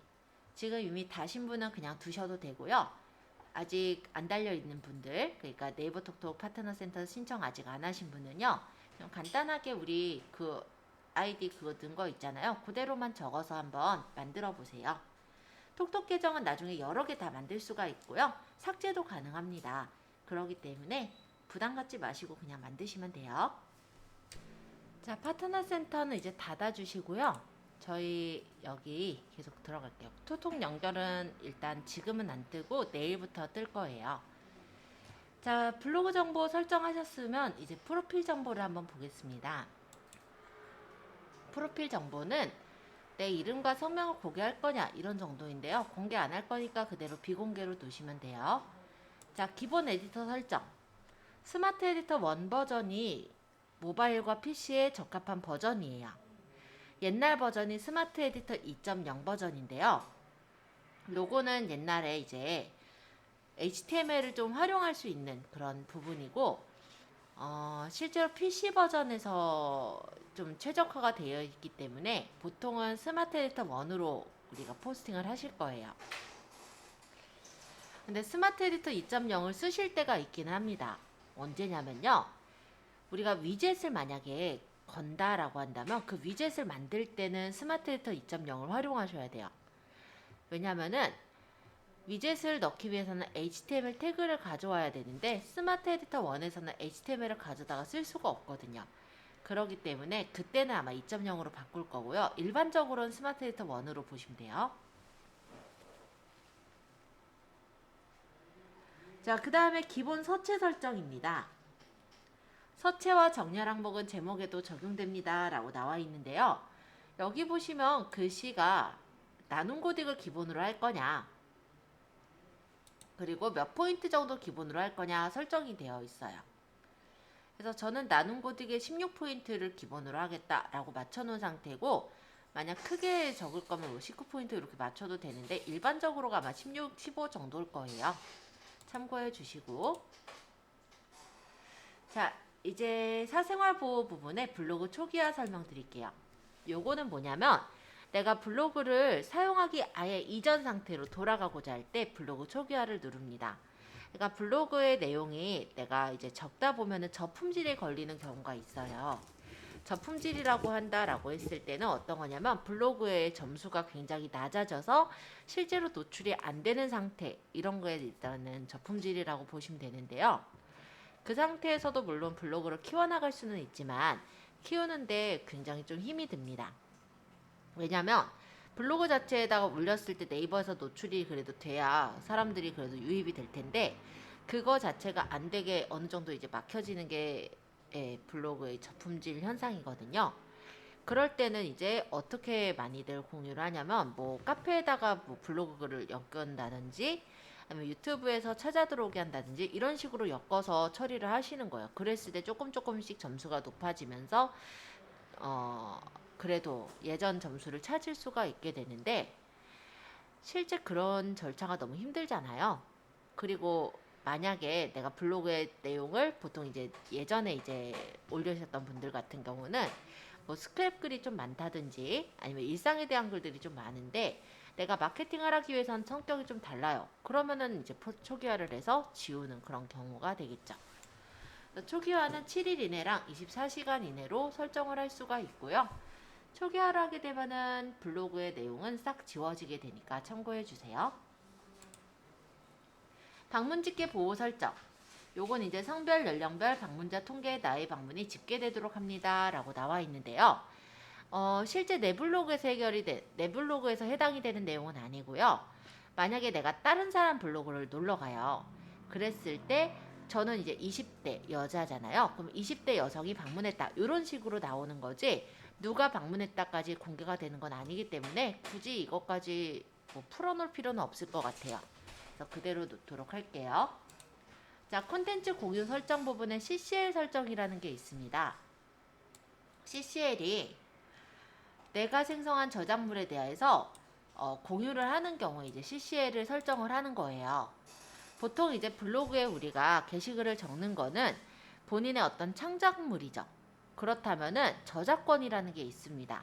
지금 이미 다신 분은 그냥 두셔도 되고요. 아직 안 달려 있는 분들, 그러니까 네이버 톡톡 파트너 센터 신청 아직 안 하신 분은요, 그냥 간단하게 우리 그 아이디 그거 넣은 거 있잖아요. 그대로만 적어서 한번 만들어 보세요. 톡톡 계정은 나중에 여러 개 다 만들 수가 있고요. 삭제도 가능합니다. 그렇기 때문에 부담 갖지 마시고 그냥 만드시면 돼요. 자, 파트너 센터는 이제 닫아주시고요. 저희 여기 계속 들어갈게요. 톡톡 연결은 일단 지금은 안 뜨고 내일부터 뜰 거예요. 자, 블로그 정보 설정하셨으면 이제 프로필 정보를 한번 보겠습니다. 프로필 정보는 내 이름과 성명을 공개할 거냐 이런 정도인데요. 공개 안 할 거니까 그대로 비공개로 두시면 돼요. 자, 기본 에디터 설정. 스마트 에디터 1 버전이 모바일과 PC에 적합한 버전이에요. 옛날 버전이 스마트 에디터 2.0 버전인데요. 로고는 옛날에 이제 HTML을 좀 활용할 수 있는 그런 부분이고, 실제로 PC 버전에서 좀 최적화가 되어 있기 때문에 보통은 스마트 에디터 1으로 우리가 포스팅을 하실 거예요. 근데 스마트 에디터 2.0을 쓰실 때가 있긴 합니다. 언제냐면요, 우리가 위젯을 만약에 건다라고 한다면 그 위젯을 만들 때는 스마트 에디터 2.0을 활용하셔야 돼요. 왜냐면은 위젯을 넣기 위해서는 HTML 태그를 가져와야 되는데 스마트 에디터 1에서는 HTML을 가져다가 쓸 수가 없거든요. 그렇기 때문에 그때는 아마 2.0으로 바꿀 거고요. 일반적으로는 스마트 에디터 1으로 보시면 돼요. 자, 그 다음에 기본 서체 설정입니다. 서체와 정렬 항목은 제목에도 적용됩니다 라고 나와 있는데요. 여기 보시면 글씨가 나눔 코딩을 기본으로 할 거냐, 그리고 몇 포인트 정도 기본으로 할 거냐 설정이 되어 있어요. 그래서 저는 나눔 코딩에 16포인트를 기본으로 하겠다라고 맞춰놓은 상태고, 만약 크게 적을 거면 19포인트 이렇게 맞춰도 되는데 일반적으로가 아마 16, 15 정도일 거예요. 참고해 주시고, 자, 이제 사생활 보호 부분에 블로그 초기화 설명드릴게요. 요거는 뭐냐면 내가 블로그를 사용하기 아예 이전 상태로 돌아가고자 할 때 블로그 초기화를 누릅니다. 그러니까 블로그의 내용이 내가 이제 적다 보면은 저품질에 걸리는 경우가 있어요. 저품질이라고 한다라고 했을 때는 어떤 거냐면 블로그의 점수가 굉장히 낮아져서 실제로 노출이 안 되는 상태, 이런 거에 일단은 저품질이라고 보시면 되는데요. 그 상태에서도 물론 블로그를 키워나갈 수는 있지만 키우는데 굉장히 좀 힘이 듭니다. 왜냐면 블로그 자체에다가 올렸을 때 네이버에서 노출이 그래도 돼야 사람들이 그래도 유입이 될 텐데, 그거 자체가 안 되게 어느 정도 이제 막혀지는 게 블로그의 저품질 현상이거든요. 그럴 때는 이제 어떻게 많이들 공유를 하냐면 뭐 카페에다가 뭐 블로그 글을 엮은다든지 아니면 유튜브에서 찾아 들어오게 한다든지 이런 식으로 엮어서 처리를 하시는 거예요. 그랬을 때 조금씩 점수가 높아지면서 그래도 예전 점수를 찾을 수가 있게 되는데, 실제 그런 절차가 너무 힘들잖아요. 그리고 만약에 내가 블로그의 내용을 보통 이제 예전에 이제 올려주셨던 분들 같은 경우는 뭐 스크랩 글이 좀 많다든지 아니면 일상에 대한 글들이 좀 많은데 내가 마케팅을 하기 위해서는 성격이 좀 달라요. 그러면은 이제 초기화를 해서 지우는 그런 경우가 되겠죠. 초기화는 7일 이내랑 24시간 이내로 설정을 할 수가 있고요. 초기화를 하게 되면은 블로그의 내용은 싹 지워지게 되니까 참고해 주세요. 방문 집계 보호 설정. 요건 이제 성별, 연령별, 방문자 통계, 나이 방문이 집계되도록 합니다 라고 나와 있는데요. 실제 내 블로그에서 내 블로그에서 해당이 되는 내용은 아니고요. 만약에 내가 다른 사람 블로그를 놀러 가요. 그랬을 때 저는 이제 20대 여자잖아요. 그럼 20대 여성이 방문했다, 이런 식으로 나오는 거지 누가 방문했다까지 공개가 되는 건 아니기 때문에 굳이 이것까지 뭐 풀어놓을 필요는 없을 것 같아요. 그래서 그대로 놓도록 할게요. 자, 콘텐츠 공유 설정 부분에 CCL 설정이라는 게 있습니다. CCL이 내가 생성한 저작물에 대해서 공유를 하는 경우에 이제 CCL을 설정을 하는 거예요. 보통 이제 블로그에 우리가 게시글을 적는 거는 본인의 어떤 창작물이죠. 그렇다면은 저작권이라는 게 있습니다.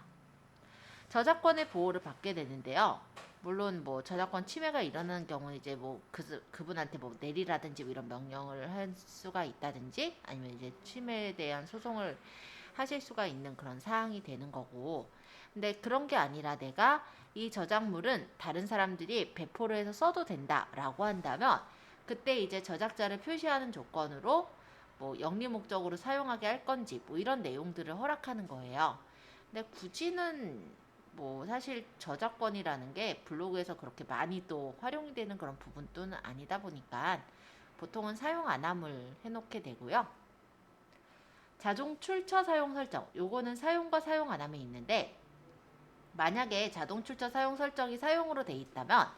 저작권의 보호를 받게 되는데요. 물론 뭐 저작권 침해가 일어나는 경우는 이제 뭐 그분한테 뭐 내리라든지 뭐 이런 명령을 할 수가 있다든지 아니면 이제 침해에 대한 소송을 하실 수가 있는 그런 사항이 되는 거고, 근데 그런 게 아니라 내가 이 저작물은 다른 사람들이 배포를 해서 써도 된다라고 한다면 그때 이제 저작자를 표시하는 조건으로 뭐 영리 목적으로 사용하게 할 건지 뭐 이런 내용들을 허락하는 거예요. 근데 굳이는 뭐 사실 저작권이라는 게 블로그에서 그렇게 많이 또 활용이 되는 그런 부분도 아니다 보니까 보통은 사용 안 함을 해놓게 되고요. 자동 출처 사용 설정, 요거는 사용과 사용 안 함에 있는데, 만약에 자동 출처 사용 설정이 사용으로 돼 있다면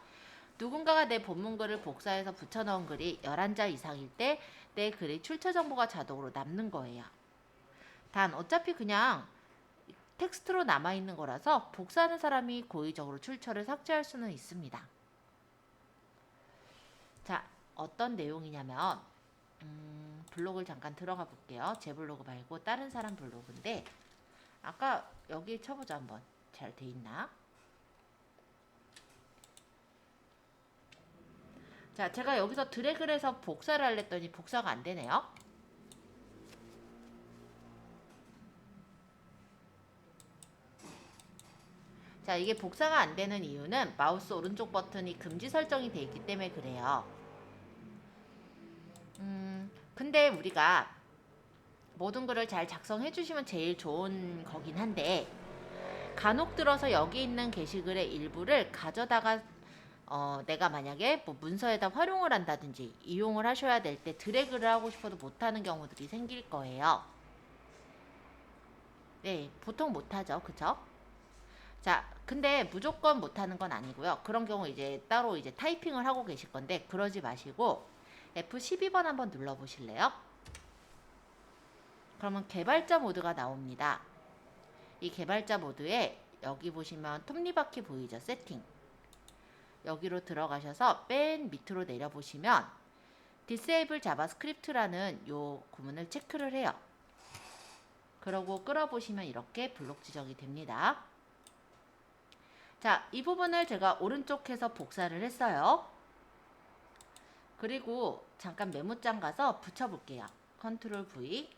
누군가가 내 본문글을 복사해서 붙여넣은 글이 11자 이상일 때 내 글의 출처 정보가 자동으로 남는 거예요. 단 어차피 그냥 텍스트로 남아있는 거라서 복사하는 사람이 고의적으로 출처를 삭제할 수는 있습니다. 자, 어떤 내용이냐면 블로그를 잠깐 들어가 볼게요. 제 블로그 말고 다른 사람 블로그인데 아까 여기 쳐보자 한번. 잘 돼 있나? 자, 제가 여기서 드래그를 해서 복사를 하랬더니 복사가 안 되네요. 자, 이게 복사가 안 되는 이유는 마우스 오른쪽 버튼이 금지 설정이 돼 있기 때문에 그래요. 근데 우리가 모든 글을 잘 작성해 주시면 제일 좋은 거긴 한데 간혹 들어서 여기 있는 게시글의 일부를 가져다가 내가 만약에 뭐 문서에다 활용을 한다든지 이용을 하셔야 될 때 드래그를 하고 싶어도 못하는 경우들이 생길 거예요. 네, 보통 못하죠. 그쵸? 자, 근데 무조건 못하는 건 아니고요. 그런 경우 이제 따로 이제 타이핑을 하고 계실 건데 그러지 마시고 F12번 한번 눌러보실래요? 그러면 개발자 모드가 나옵니다. 이 개발자 모드에 여기 보시면 톱니바퀴 보이죠? 세팅. 여기로 들어가셔서 맨 밑으로 내려보시면 Disable JavaScript라는 요 구문을 체크를 해요. 그러고 끌어보시면 이렇게 블록 지정이 됩니다. 자, 이 부분을 제가 오른쪽에서 복사를 했어요. 그리고 잠깐 메모장 가서 붙여볼게요. 컨트롤 V.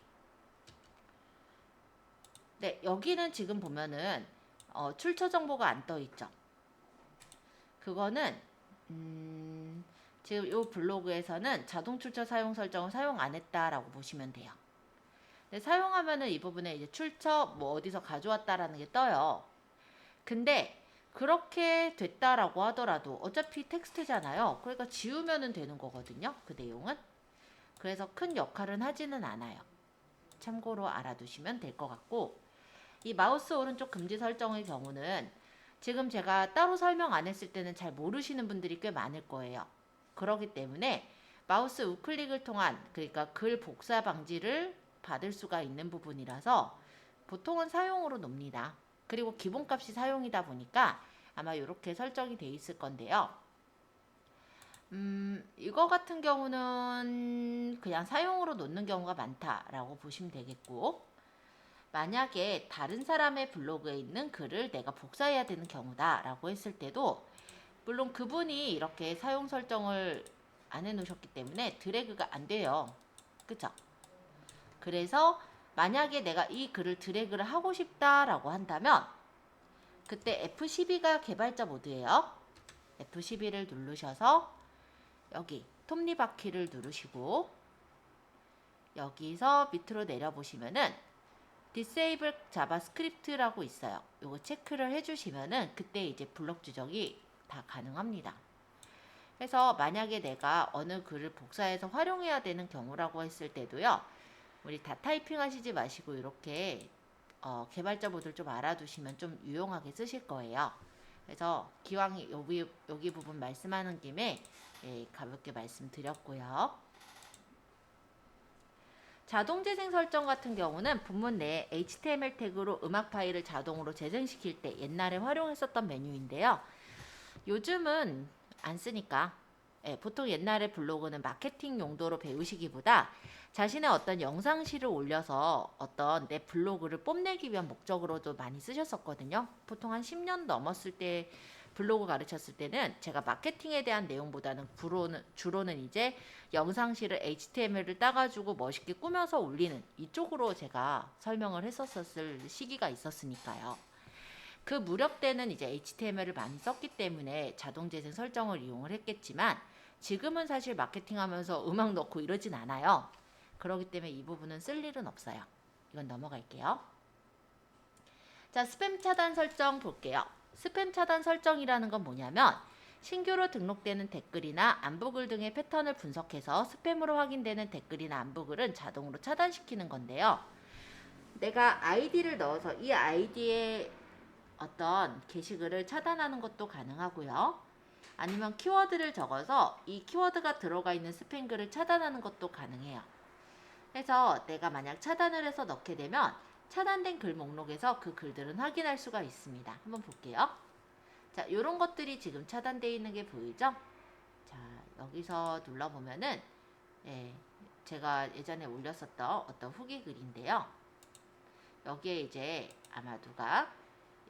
네, 여기는 지금 보면은 출처 정보가 안 떠 있죠. 그거는 지금 이 블로그에서는 자동 출처 사용 설정을 사용 안 했다라고 보시면 돼요. 근데 사용하면은 이 부분에 이제 출처 뭐 어디서 가져왔다라는 게 떠요. 근데 그렇게 됐다라고 하더라도 어차피 텍스트잖아요. 그러니까 지우면은 되는 거거든요. 그 내용은. 그래서 큰 역할은 하지는 않아요. 참고로 알아두시면 될 것 같고 이 마우스 오른쪽 금지 설정의 경우는 지금 제가 따로 설명 안 했을 때는 잘 모르시는 분들이 꽤 많을 거예요. 그렇기 때문에 마우스 우클릭을 통한 그러니까 글 복사 방지를 받을 수가 있는 부분이라서 보통은 사용으로 놉니다. 그리고 기본값이 사용이다 보니까 아마 이렇게 설정이 돼 있을 건데요. 이거 같은 경우는 그냥 사용으로 놓는 경우가 많다라고 보시면 되겠고 만약에 다른 사람의 블로그에 있는 글을 내가 복사해야 되는 경우다라고 했을 때도 물론 그분이 이렇게 사용 설정을 안 해놓으셨기 때문에 드래그가 안 돼요. 그쵸? 그래서 만약에 내가 이 글을 드래그를 하고 싶다라고 한다면 그때 F12가 개발자 모드예요. F12를 누르셔서 여기 톱니바퀴를 누르시고 여기서 밑으로 내려보시면은 Disable JavaScript라고 있어요. 요거 체크를 해주시면은 그때 이제 블록 지정이 다 가능합니다. 그래서 만약에 내가 어느 글을 복사해서 활용해야 되는 경우라고 했을 때도요. 우리 다 타이핑 하시지 마시고 이렇게 개발자 모드를 좀 알아두시면 좀 유용하게 쓰실 거예요. 그래서 기왕 여기 부분 말씀하는 김에 가볍게 말씀드렸고요. 자동 재생 설정 같은 경우는 본문 내에 HTML 태그로 음악 파일을 자동으로 재생시킬 때 옛날에 활용했었던 메뉴인데요. 요즘은 안 쓰니까 보통 옛날에 블로그는 마케팅 용도로 배우시기보다 자신의 어떤 영상실을 올려서 어떤 내 블로그를 뽐내기 위한 목적으로도 많이 쓰셨었거든요. 보통 한 10년 넘었을 때 블로그 가르쳤을 때는 제가 마케팅에 대한 내용보다는 주로는 이제 영상실을 HTML을 따가지고 멋있게 꾸며서 올리는 이쪽으로 제가 설명을 했었을 시기가 있었으니까요. 그 무렵 때는 이제 HTML을 많이 썼기 때문에 자동 재생 설정을 이용을 했겠지만 지금은 사실 마케팅하면서 음악 넣고 이러진 않아요. 그렇기 때문에 이 부분은 쓸 일은 없어요. 이건 넘어갈게요. 자, 스팸 차단 설정 볼게요. 스팸 차단 설정이라는 건 뭐냐면 신규로 등록되는 댓글이나 안부글 등의 패턴을 분석해서 스팸으로 확인되는 댓글이나 안부글은 자동으로 차단시키는 건데요. 내가 아이디를 넣어서 이 아이디에 어떤 게시글을 차단하는 것도 가능하고요. 아니면 키워드를 적어서 이 키워드가 들어가 있는 스팸 글을 차단하는 것도 가능해요. 그래서 내가 만약 차단을 해서 넣게 되면 차단된 글 목록에서 그 글들은 확인할 수가 있습니다. 한번 볼게요. 자, 이런 것들이 지금 차단되어 있는 게 보이죠? 자, 여기서 눌러보면은 예, 제가 예전에 올렸었던 어떤 후기 글인데요. 여기에 이제 아마 누가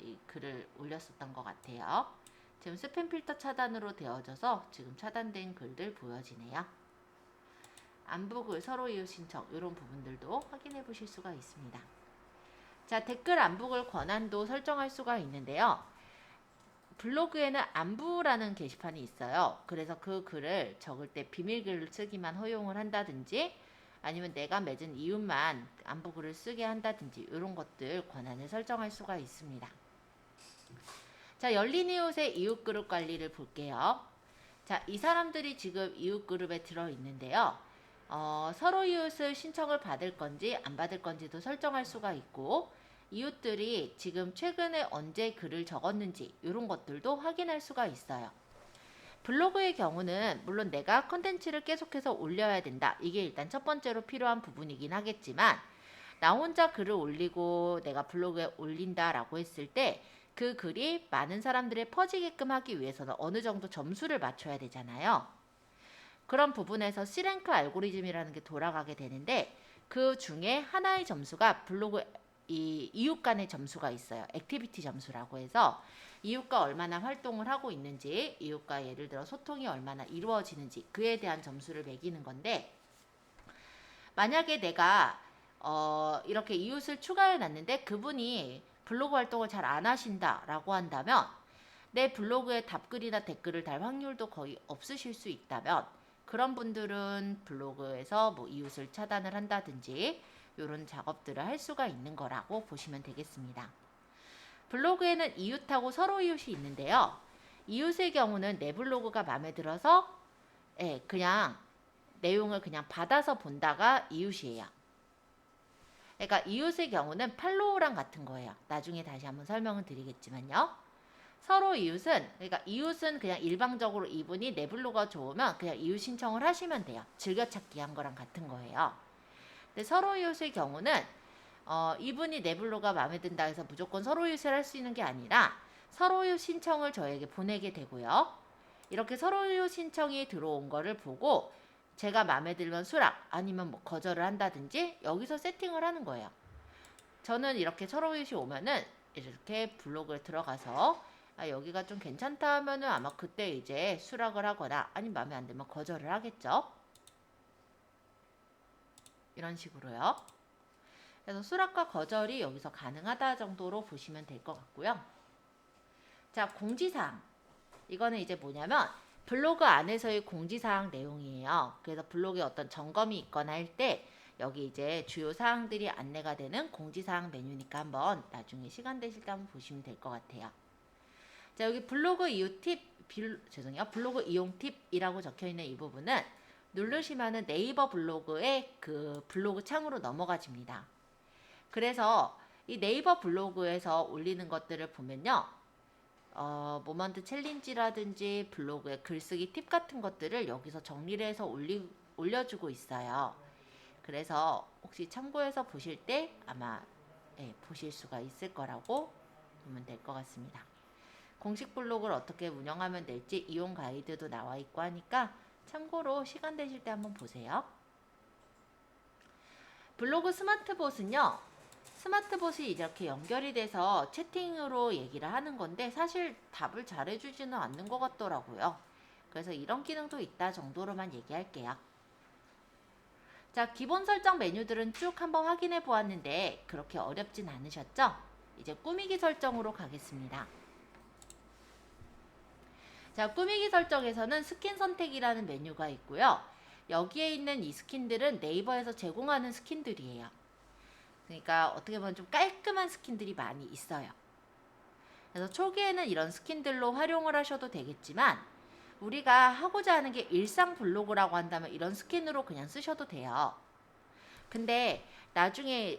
이 글을 올렸었던 것 같아요. 지금 스팸 필터 차단으로 되어져서 지금 차단된 글들 보여지네요. 안부글 서로 이웃 신청 이런 부분들도 확인해 보실 수가 있습니다. 자, 댓글 안부글 권한도 설정할 수가 있는데요. 블로그에는 안부라는 게시판이 있어요. 그래서 그 글을 적을 때 비밀글을 쓰기만 허용을 한다든지 아니면 내가 맺은 이웃만 안부글을 쓰게 한다든지 이런 것들 권한을 설정할 수가 있습니다. 자, 열린 이웃의 이웃 그룹 관리를 볼게요. 자, 이 사람들이 지금 이웃 그룹에 들어 있는데요. 서로 이웃을 신청을 받을 건지 안 받을 건지도 설정할 수가 있고 이웃들이 지금 최근에 언제 글을 적었는지 이런 것들도 확인할 수가 있어요. 블로그의 경우는 물론 내가 컨텐츠를 계속해서 올려야 된다. 이게 일단 첫 번째로 필요한 부분이긴 하겠지만 나 혼자 글을 올리고 내가 블로그에 올린다라고 했을 때 그 글이 많은 사람들에 퍼지게끔 하기 위해서는 어느 정도 점수를 맞춰야 되잖아요. 그런 부분에서 C랭크 알고리즘이라는 게 돌아가게 되는데 그 중에 하나의 점수가 블로그 이웃 간의 점수가 있어요. 액티비티 점수라고 해서 이웃과 얼마나 활동을 하고 있는지, 이웃과 예를 들어 소통이 얼마나 이루어지는지 그에 대한 점수를 매기는 건데 만약에 내가 이렇게 이웃을 추가해 놨는데 그분이 블로그 활동을 잘 안 하신다라고 한다면 내 블로그에 답글이나 댓글을 달 확률도 거의 없으실 수 있다면 그런 분들은 블로그에서 뭐 이웃을 차단을 한다든지 이런 작업들을 할 수가 있는 거라고 보시면 되겠습니다. 블로그에는 이웃하고 서로 이웃이 있는데요. 이웃의 경우는 내 블로그가 마음에 들어서 그냥 내용을 그냥 받아서 본다가 이웃이에요. 그러니까 이웃의 경우는 팔로우랑 같은 거예요. 나중에 다시 한번 설명을 드리겠지만요. 서로 이웃은 그러니까 이웃은 그냥 일방적으로 이분이 내 블로그가 좋으면 그냥 이웃 신청을 하시면 돼요. 즐겨찾기 한 거랑 같은 거예요. 근데 서로 이웃의 경우는 이분이 내 블로그가 마음에 든다 해서 무조건 서로 이웃을 할 수 있는 게 아니라 서로 이웃 신청을 저에게 보내게 되고요. 이렇게 서로 이웃 신청이 들어온 거를 보고 제가 마음에 들면 수락 아니면 뭐 거절을 한다든지 여기서 세팅을 하는 거예요. 저는 이렇게 서로 이웃이 오면은 이렇게 블로그에 들어가서 여기가 좀 괜찮다 하면은 아마 그때 이제 수락을 하거나 아니면 마음에 안 들면 거절을 하겠죠. 이런 식으로요. 그래서 수락과 거절이 여기서 가능하다 정도로 보시면 될 것 같고요. 자, 공지사항. 이거는 이제 뭐냐면 블로그 안에서의 공지사항 내용이에요. 그래서 블로그에 어떤 점검이 있거나 할 때 여기 이제 주요 사항들이 안내가 되는 공지사항 메뉴니까 한번 나중에 시간 되실 때 한번 보시면 될 것 같아요. 자, 여기 블로그 이용 팁, 블로그 이용 팁이라고 적혀 있는 이 부분은 누르시면은 네이버 블로그의 그 블로그 창으로 넘어가집니다. 그래서 이 네이버 블로그에서 올리는 것들을 보면요. 모먼트 챌린지라든지 블로그의 글쓰기 팁 같은 것들을 여기서 정리를 해서 올려주고 있어요. 그래서 혹시 참고해서 보실 때 아마 보실 수가 있을 거라고 보면 될 것 같습니다. 공식 블로그를 어떻게 운영하면 될지 이용 가이드도 나와 있고 하니까 참고로 시간 되실 때 한번 보세요. 블로그 스마트봇은요. 스마트봇이 이렇게 연결이 돼서 채팅으로 얘기를 하는 건데 사실 답을 잘해주지는 않는 것 같더라고요. 그래서 이런 기능도 있다 정도로만 얘기할게요. 자, 기본 설정 메뉴들은 쭉 한번 확인해 보았는데 그렇게 어렵진 않으셨죠? 이제 꾸미기 설정으로 가겠습니다. 자, 꾸미기 설정에서는 스킨 선택이라는 메뉴가 있고요. 여기에 있는 이 스킨들은 네이버에서 제공하는 스킨들이에요. 그러니까 어떻게 보면 좀 깔끔한 스킨들이 많이 있어요. 그래서 초기에는 이런 스킨들로 활용을 하셔도 되겠지만 우리가 하고자 하는 게 일상 블로그라고 한다면 이런 스킨으로 그냥 쓰셔도 돼요. 근데 나중에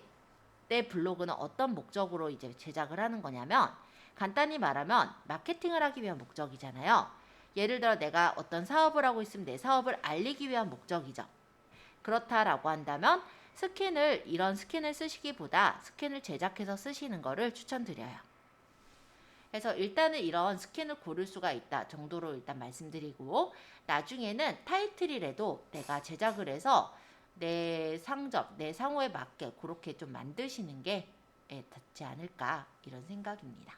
내 블로그는 어떤 목적으로 이제 제작을 하는 거냐면 간단히 말하면 마케팅을 하기 위한 목적이잖아요. 예를 들어 내가 어떤 사업을 하고 있으면 내 사업을 알리기 위한 목적이죠. 그렇다라고 한다면 이런 스킨을 쓰시기보다 스킨을 제작해서 쓰시는 거를 추천드려요. 그래서 일단은 이런 스킨을 고를 수가 있다 정도로 일단 말씀드리고, 나중에는 타이틀이라도 내가 제작을 해서 내 상점, 내 상호에 맞게 그렇게 좀 만드시는 게 닿지 않을까 이런 생각입니다.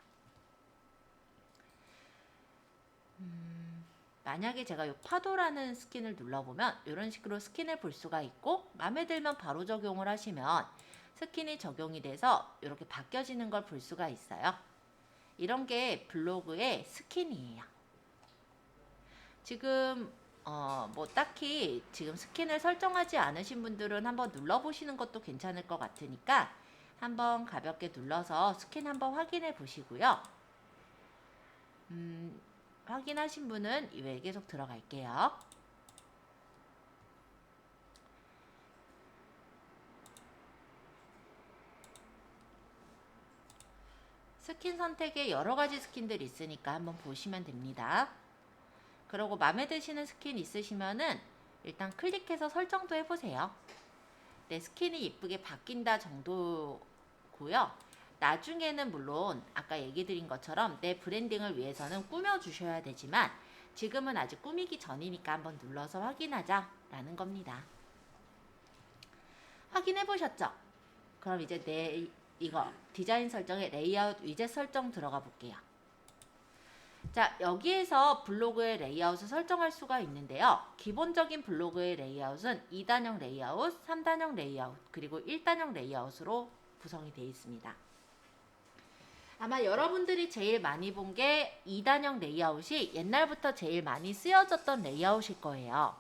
만약에 제가 이 파도라는 스킨을 눌러보면 이런 식으로 스킨을 볼 수가 있고, 마음에 들면 바로 적용을 하시면 스킨이 적용이 돼서 이렇게 바뀌어지는 걸 볼 수가 있어요. 이런 게 블로그의 스킨이에요. 지금 뭐 딱히 지금 스킨을 설정하지 않으신 분들은 한번 눌러보시는 것도 괜찮을 것 같으니까 한번 가볍게 눌러서 스킨 한번 확인해 보시고요. 확인하신 분은 이외에 계속 들어갈게요. 스킨 선택에 여러 가지 스킨들 있으니까 한번 보시면 됩니다. 그리고 마음에 드시는 스킨 있으시면은 일단 클릭해서 설정도 해보세요. 내 스킨이 이쁘게 바뀐다 정도고요. 나중에는 물론 아까 얘기 드린 것처럼 내 브랜딩을 위해서는 꾸며주셔야 되지만 지금은 아직 꾸미기 전이니까 한번 눌러서 확인하자 라는 겁니다. 확인해 보셨죠? 그럼 이제 이거 디자인 설정에 레이아웃 위젯 설정 들어가 볼게요. 자, 여기에서 블로그의 레이아웃을 설정할 수가 있는데요. 기본적인 블로그의 레이아웃은 2단형 레이아웃, 3단형 레이아웃, 그리고 1단형 레이아웃으로 구성이 되어 있습니다. 아마 여러분들이 제일 많이 본 게 2단형 레이아웃이 옛날부터 제일 많이 쓰여졌던 레이아웃일 거예요.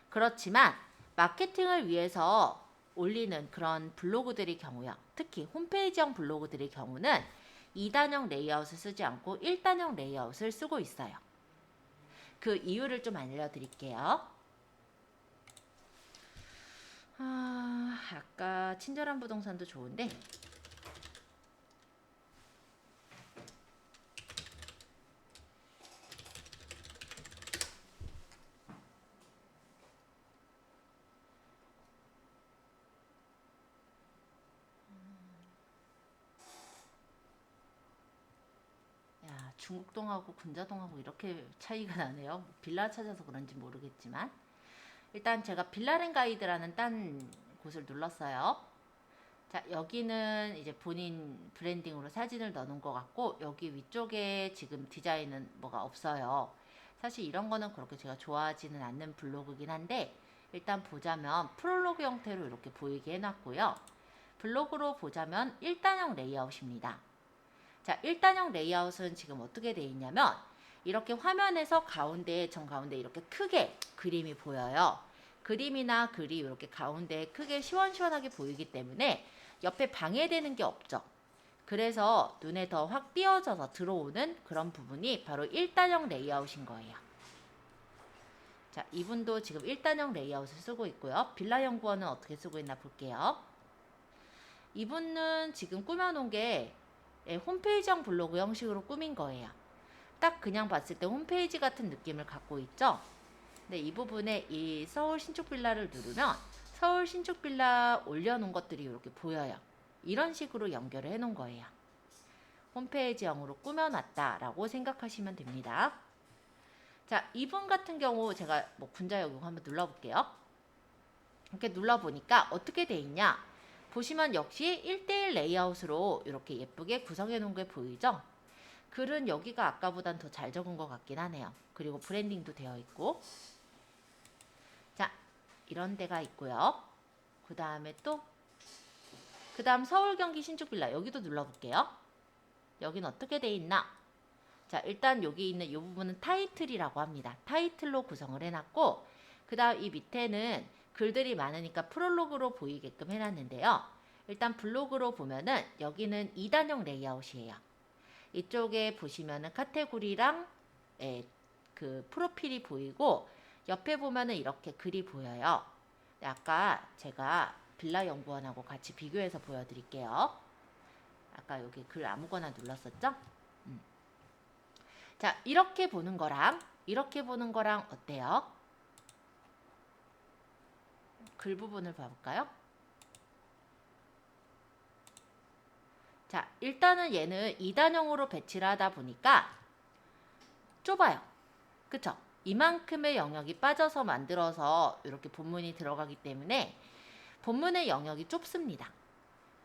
그렇지만 마케팅을 위해서 올리는 그런 블로그들의 경우요. 특히 홈페이지형 블로그들의 경우는 2단형 레이아웃을 쓰지 않고 1단형 레이아웃을 쓰고 있어요. 그 이유를 좀 알려드릴게요. 아까 친절한 부동산도 좋은데 중국동하고 군자동하고 이렇게 차이가 나네요. 빌라 찾아서 그런지 모르겠지만 일단 제가 빌라렌 가이드라는 딴 곳을 눌렀어요. 자, 여기는 이제 본인 브랜딩으로 사진을 넣어놓은 것 같고 여기 위쪽에 지금 디자인은 뭐가 없어요. 사실 이런 거는 그렇게 제가 좋아하지는 않는 블로그긴 한데 일단 보자면 프롤로그 형태로 이렇게 보이게 해놨고요. 블로그로 보자면 1단형 레이아웃입니다. 자, 1단형 레이아웃은 지금 어떻게 되어 있냐면 이렇게 화면에서 가운데에 정가운데 이렇게 크게 그림이 보여요. 그림이나 글이 이렇게 가운데에 크게 시원시원하게 보이기 때문에 옆에 방해되는 게 없죠. 그래서 눈에 더 확 띄어져서 들어오는 그런 부분이 바로 1단형 레이아웃인 거예요. 자, 이분도 지금 1단형 레이아웃을 쓰고 있고요. 빌라연구원은 어떻게 쓰고 있나 볼게요. 이분은 지금 꾸며놓은 게 홈페이지형 블로그 형식으로 꾸민 거예요. 딱 그냥 봤을 때 홈페이지 같은 느낌을 갖고 있죠. 근데 이 부분에 이 서울 신축 빌라를 누르면 서울 신축 빌라 올려놓은 것들이 이렇게 보여요. 이런 식으로 연결을 해놓은 거예요. 홈페이지형으로 꾸며놨다라고 생각하시면 됩니다. 자, 이분 같은 경우 제가 뭐 군자역용 한번 눌러볼게요. 이렇게 눌러보니까 어떻게 돼 있냐? 보시면 역시 1대1 레이아웃으로 이렇게 예쁘게 구성해 놓은 게 보이죠? 글은 여기가 아까보단 더 잘 적은 것 같긴 하네요. 그리고 브랜딩도 되어 있고. 자, 이런 데가 있고요. 그 다음에 그 다음 서울 경기 신축 빌라 여기도 눌러볼게요. 여기는 어떻게 돼 있나? 자, 일단 여기 있는 이 부분은 타이틀이라고 합니다. 타이틀로 구성을 해놨고 그 다음 이 밑에는 글들이 많으니까 프롤로그로 보이게끔 해놨는데요. 일단 블로그로 보면은 여기는 2단형 레이아웃이에요. 이쪽에 보시면은 카테고리랑 그 프로필이 보이고 옆에 보면은 이렇게 글이 보여요. 아까 제가 빌라연구원하고 같이 비교해서 보여드릴게요. 아까 여기 글 아무거나 눌렀었죠? 자, 이렇게 보는 거랑 이렇게 보는 거랑 어때요? 글 부분을 봐볼까요? 자, 일단은 얘는 2단형으로 배치를 하다 보니까 좁아요. 그쵸? 이만큼의 영역이 빠져서 만들어서 이렇게 본문이 들어가기 때문에 본문의 영역이 좁습니다.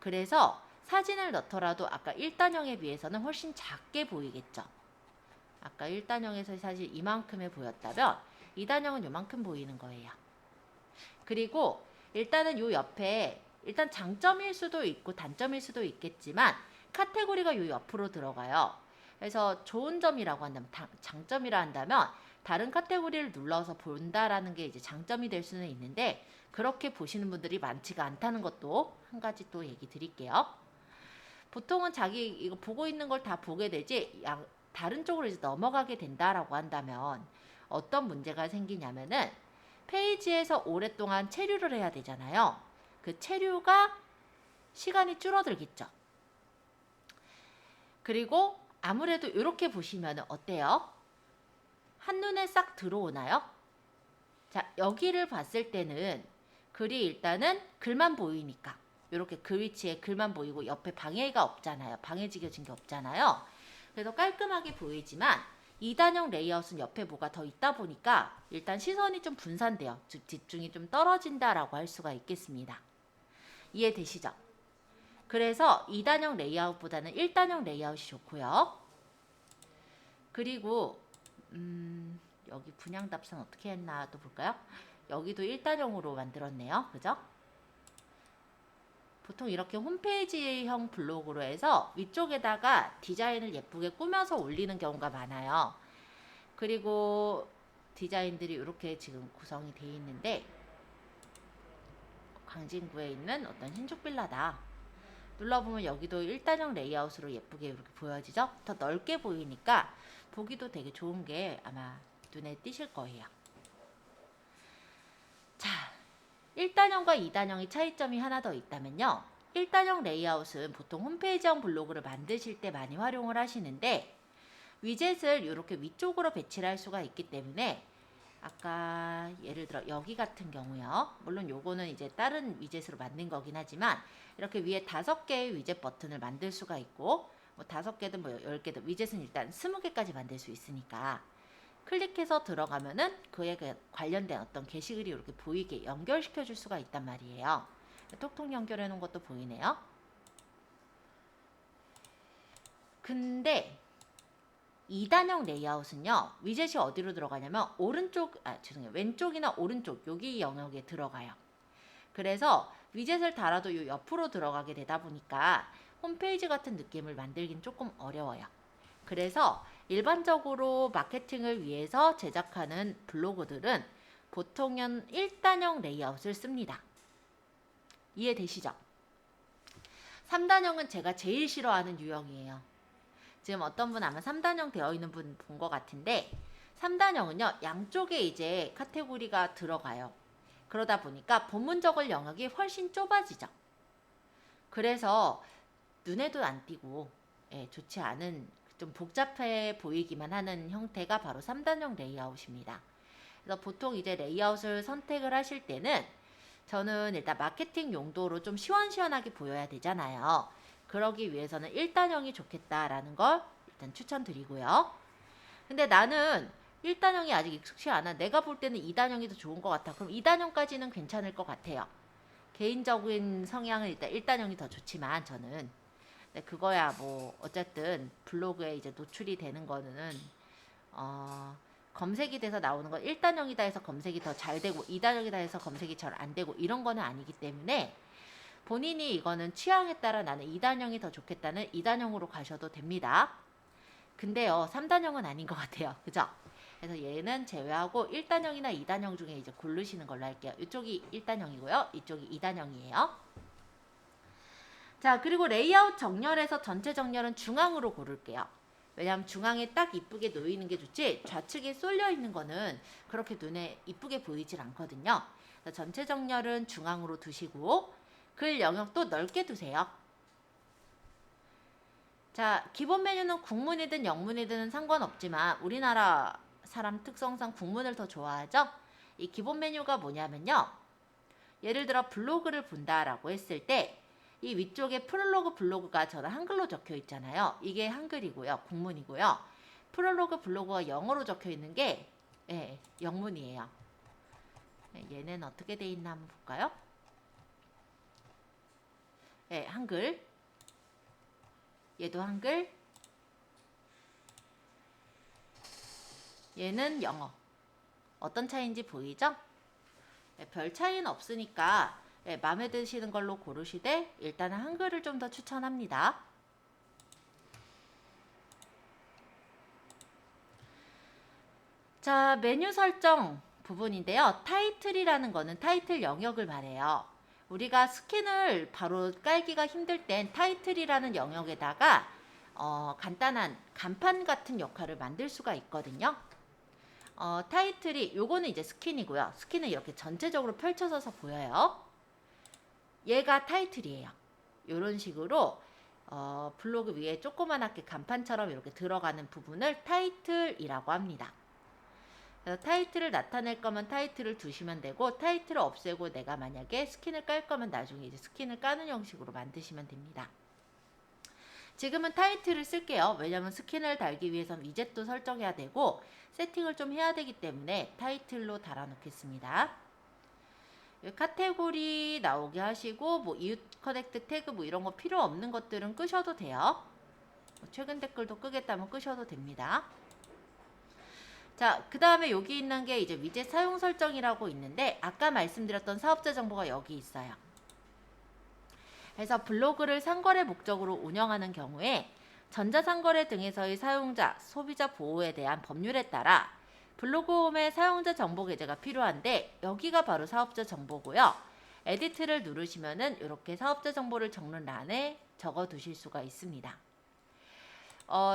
그래서 사진을 넣더라도 아까 1단형에 비해서는 훨씬 작게 보이겠죠. 아까 1단형에서 사실 이만큼에 보였다면 2단형은 이만큼 보이는 거예요. 그리고 일단은 요 옆에 일단 장점일 수도 있고 단점일 수도 있겠지만 카테고리가 요 옆으로 들어가요. 그래서 좋은 점이라고 한다면 장점이라 한다면 다른 카테고리를 눌러서 본다라는 게 이제 장점이 될 수는 있는데 그렇게 보시는 분들이 많지가 않다는 것도 한 가지 또 얘기 드릴게요. 보통은 자기 이거 보고 있는 걸 다 보게 되지 다른 쪽으로 이제 넘어가게 된다라고 한다면 어떤 문제가 생기냐면은 페이지에서 오랫동안 체류를 해야 되잖아요. 그 체류가 시간이 줄어들겠죠. 그리고 아무래도 이렇게 보시면 어때요? 한눈에 싹 들어오나요? 자, 여기를 봤을 때는 글이 일단은 글만 보이니까 이렇게 그 위치에 글만 보이고 옆에 방해가 없잖아요. 방해지겨진 게 없잖아요. 그래서 깔끔하게 보이지만 2단형 레이아웃은 옆에 뭐가 더 있다 보니까 일단 시선이 좀 분산돼요. 즉 집중이 좀 떨어진다라고 할 수가 있겠습니다. 이해되시죠? 그래서 2단형 레이아웃보다는 1단형 레이아웃이 좋고요. 그리고 여기 분양 답변 어떻게 했나 또 볼까요? 여기도 1단형으로 만들었네요. 그죠? 보통 이렇게 홈페이지형 블로그로 해서 위쪽에다가 디자인을 예쁘게 꾸며서 올리는 경우가 많아요. 그리고 디자인들이 이렇게 지금 구성이 되어 있는데 광진구에 있는 어떤 신축 빌라다. 눌러보면 여기도 1단형 레이아웃으로 예쁘게 이렇게 보여지죠? 더 넓게 보이니까 보기도 되게 좋은 게 아마 눈에 띄실 거예요. 자, 1단형과 2단형의 차이점이 하나 더 있다면요. 1단형 레이아웃은 보통 홈페이지형 블로그를 만드실 때 많이 활용을 하시는데 위젯을 이렇게 위쪽으로 배치를 할 수가 있기 때문에 아까 예를 들어 여기 같은 경우요. 물론 요거는 이제 다른 위젯으로 만든 거긴 하지만 이렇게 위에 5개의 위젯 버튼을 만들 수가 있고 뭐 5개든 뭐 10개든 위젯은 일단 20개까지 만들 수 있으니까 클릭해서 들어가면은 그에 관련된 어떤 게시글이 이렇게 보이게 연결시켜 줄 수가 있단 말이에요. 톡톡 연결해 놓은 것도 보이네요. 근데 2단형 레이아웃은요. 위젯이 어디로 들어가냐면 왼쪽이나 오른쪽 여기 영역에 들어가요. 그래서 위젯을 달아도 요 옆으로 들어가게 되다 보니까 홈페이지 같은 느낌을 만들긴 조금 어려워요. 그래서 일반적으로 마케팅을 위해서 제작하는 블로그들은 보통은 1단형 레이아웃을 씁니다. 이해되시죠? 3단형은 제가 제일 싫어하는 유형이에요. 지금 어떤 분 아마 3단형 되어 있는 분 본 것 같은데 3단형은요. 양쪽에 이제 카테고리가 들어가요. 그러다 보니까 본문 적을 영역이 훨씬 좁아지죠. 그래서 눈에도 안 띄고 좋지 않은 좀 복잡해 보이기만 하는 형태가 바로 3단형 레이아웃입니다. 그래서 보통 이제 레이아웃을 선택을 하실 때는 저는 일단 마케팅 용도로 좀 시원시원하게 보여야 되잖아요. 그러기 위해서는 1단형이 좋겠다라는 걸 일단 추천드리고요. 근데 나는 1단형이 아직 익숙치 않아. 내가 볼 때는 2단형이 더 좋은 것 같아. 그럼 2단형까지는 괜찮을 것 같아요. 개인적인 성향은 일단 1단형이 더 좋지만 저는 근데 그거야 뭐 어쨌든 블로그에 이제 노출이 되는 거는 검색이 돼서 나오는 건 1단형이다 해서 검색이 더 잘 되고 2단형이다 해서 검색이 잘 안 되고 이런 거는 아니기 때문에 본인이 이거는 취향에 따라 나는 2단형이 더 좋겠다는 2단형으로 가셔도 됩니다. 근데요 3단형은 아닌 것 같아요. 그죠? 그래서 얘는 제외하고 1단형이나 2단형 중에 이제 고르시는 걸로 할게요. 이쪽이 1단형이고요. 이쪽이 2단형이에요. 자, 그리고 레이아웃 정렬에서 전체 정렬은 중앙으로 고를게요. 왜냐하면 중앙에 딱 이쁘게 놓이는 게 좋지 좌측에 쏠려 있는 거는 그렇게 눈에 이쁘게 보이질 않거든요. 전체 정렬은 중앙으로 두시고 글 영역도 넓게 두세요. 자, 기본 메뉴는 국문이든 영문이든 상관없지만 우리나라 사람 특성상 국문을 더 좋아하죠? 이 기본 메뉴가 뭐냐면요. 예를 들어 블로그를 본다라고 했을 때 이 위쪽에 프롤로그 블로그가 저는 한글로 적혀 있잖아요. 이게 한글이고요. 국문이고요. 프롤로그 블로그가 영어로 적혀 있는 게 영문이에요. 얘는 어떻게 돼 있나 한번 볼까요? 한글. 얘도 한글. 얘는 영어. 어떤 차이인지 보이죠? 별 차이는 없으니까 마음에 드시는 걸로 고르시되 일단은 한글을 좀 더 추천합니다. 자, 메뉴 설정 부분인데요. 타이틀이라는 거는 타이틀 영역을 말해요. 우리가 스킨을 바로 깔기가 힘들 땐 타이틀이라는 영역에다가 간단한 간판 같은 역할을 만들 수가 있거든요. 타이틀이 요거는 이제 스킨이고요. 스킨은 이렇게 전체적으로 펼쳐져서 보여요. 얘가 타이틀이에요. 이런 식으로 블로그 위에 조그만하게 간판처럼 이렇게 들어가는 부분을 타이틀이라고 합니다. 그래서 타이틀을 나타낼 거면 타이틀을 두시면 되고, 타이틀을 없애고 내가 만약에 스킨을 깔 거면 나중에 이제 스킨을 까는 형식으로 만드시면 됩니다. 지금은 타이틀을 쓸게요. 왜냐면 스킨을 달기 위해선 위젯도 설정해야 되고 세팅을 좀 해야 되기 때문에 타이틀로 달아 놓겠습니다. 카테고리 나오게 하시고 뭐 이웃 커넥트 태그 뭐 이런 거 필요 없는 것들은 끄셔도 돼요. 최근 댓글도 끄겠다면 끄셔도 됩니다. 자, 그 다음에 여기 있는 게 이제 위젯 사용 설정이라고 있는데 아까 말씀드렸던 사업자 정보가 여기 있어요. 그래서 블로그를 상거래 목적으로 운영하는 경우에 전자상거래 등에서의 사용자, 소비자 보호에 대한 법률에 따라 블로그홈의 사용자 정보 게재가 필요한데 여기가 바로 사업자 정보고요. 에디트를 누르시면은 이렇게 사업자 정보를 적는 란에 적어 두실 수가 있습니다.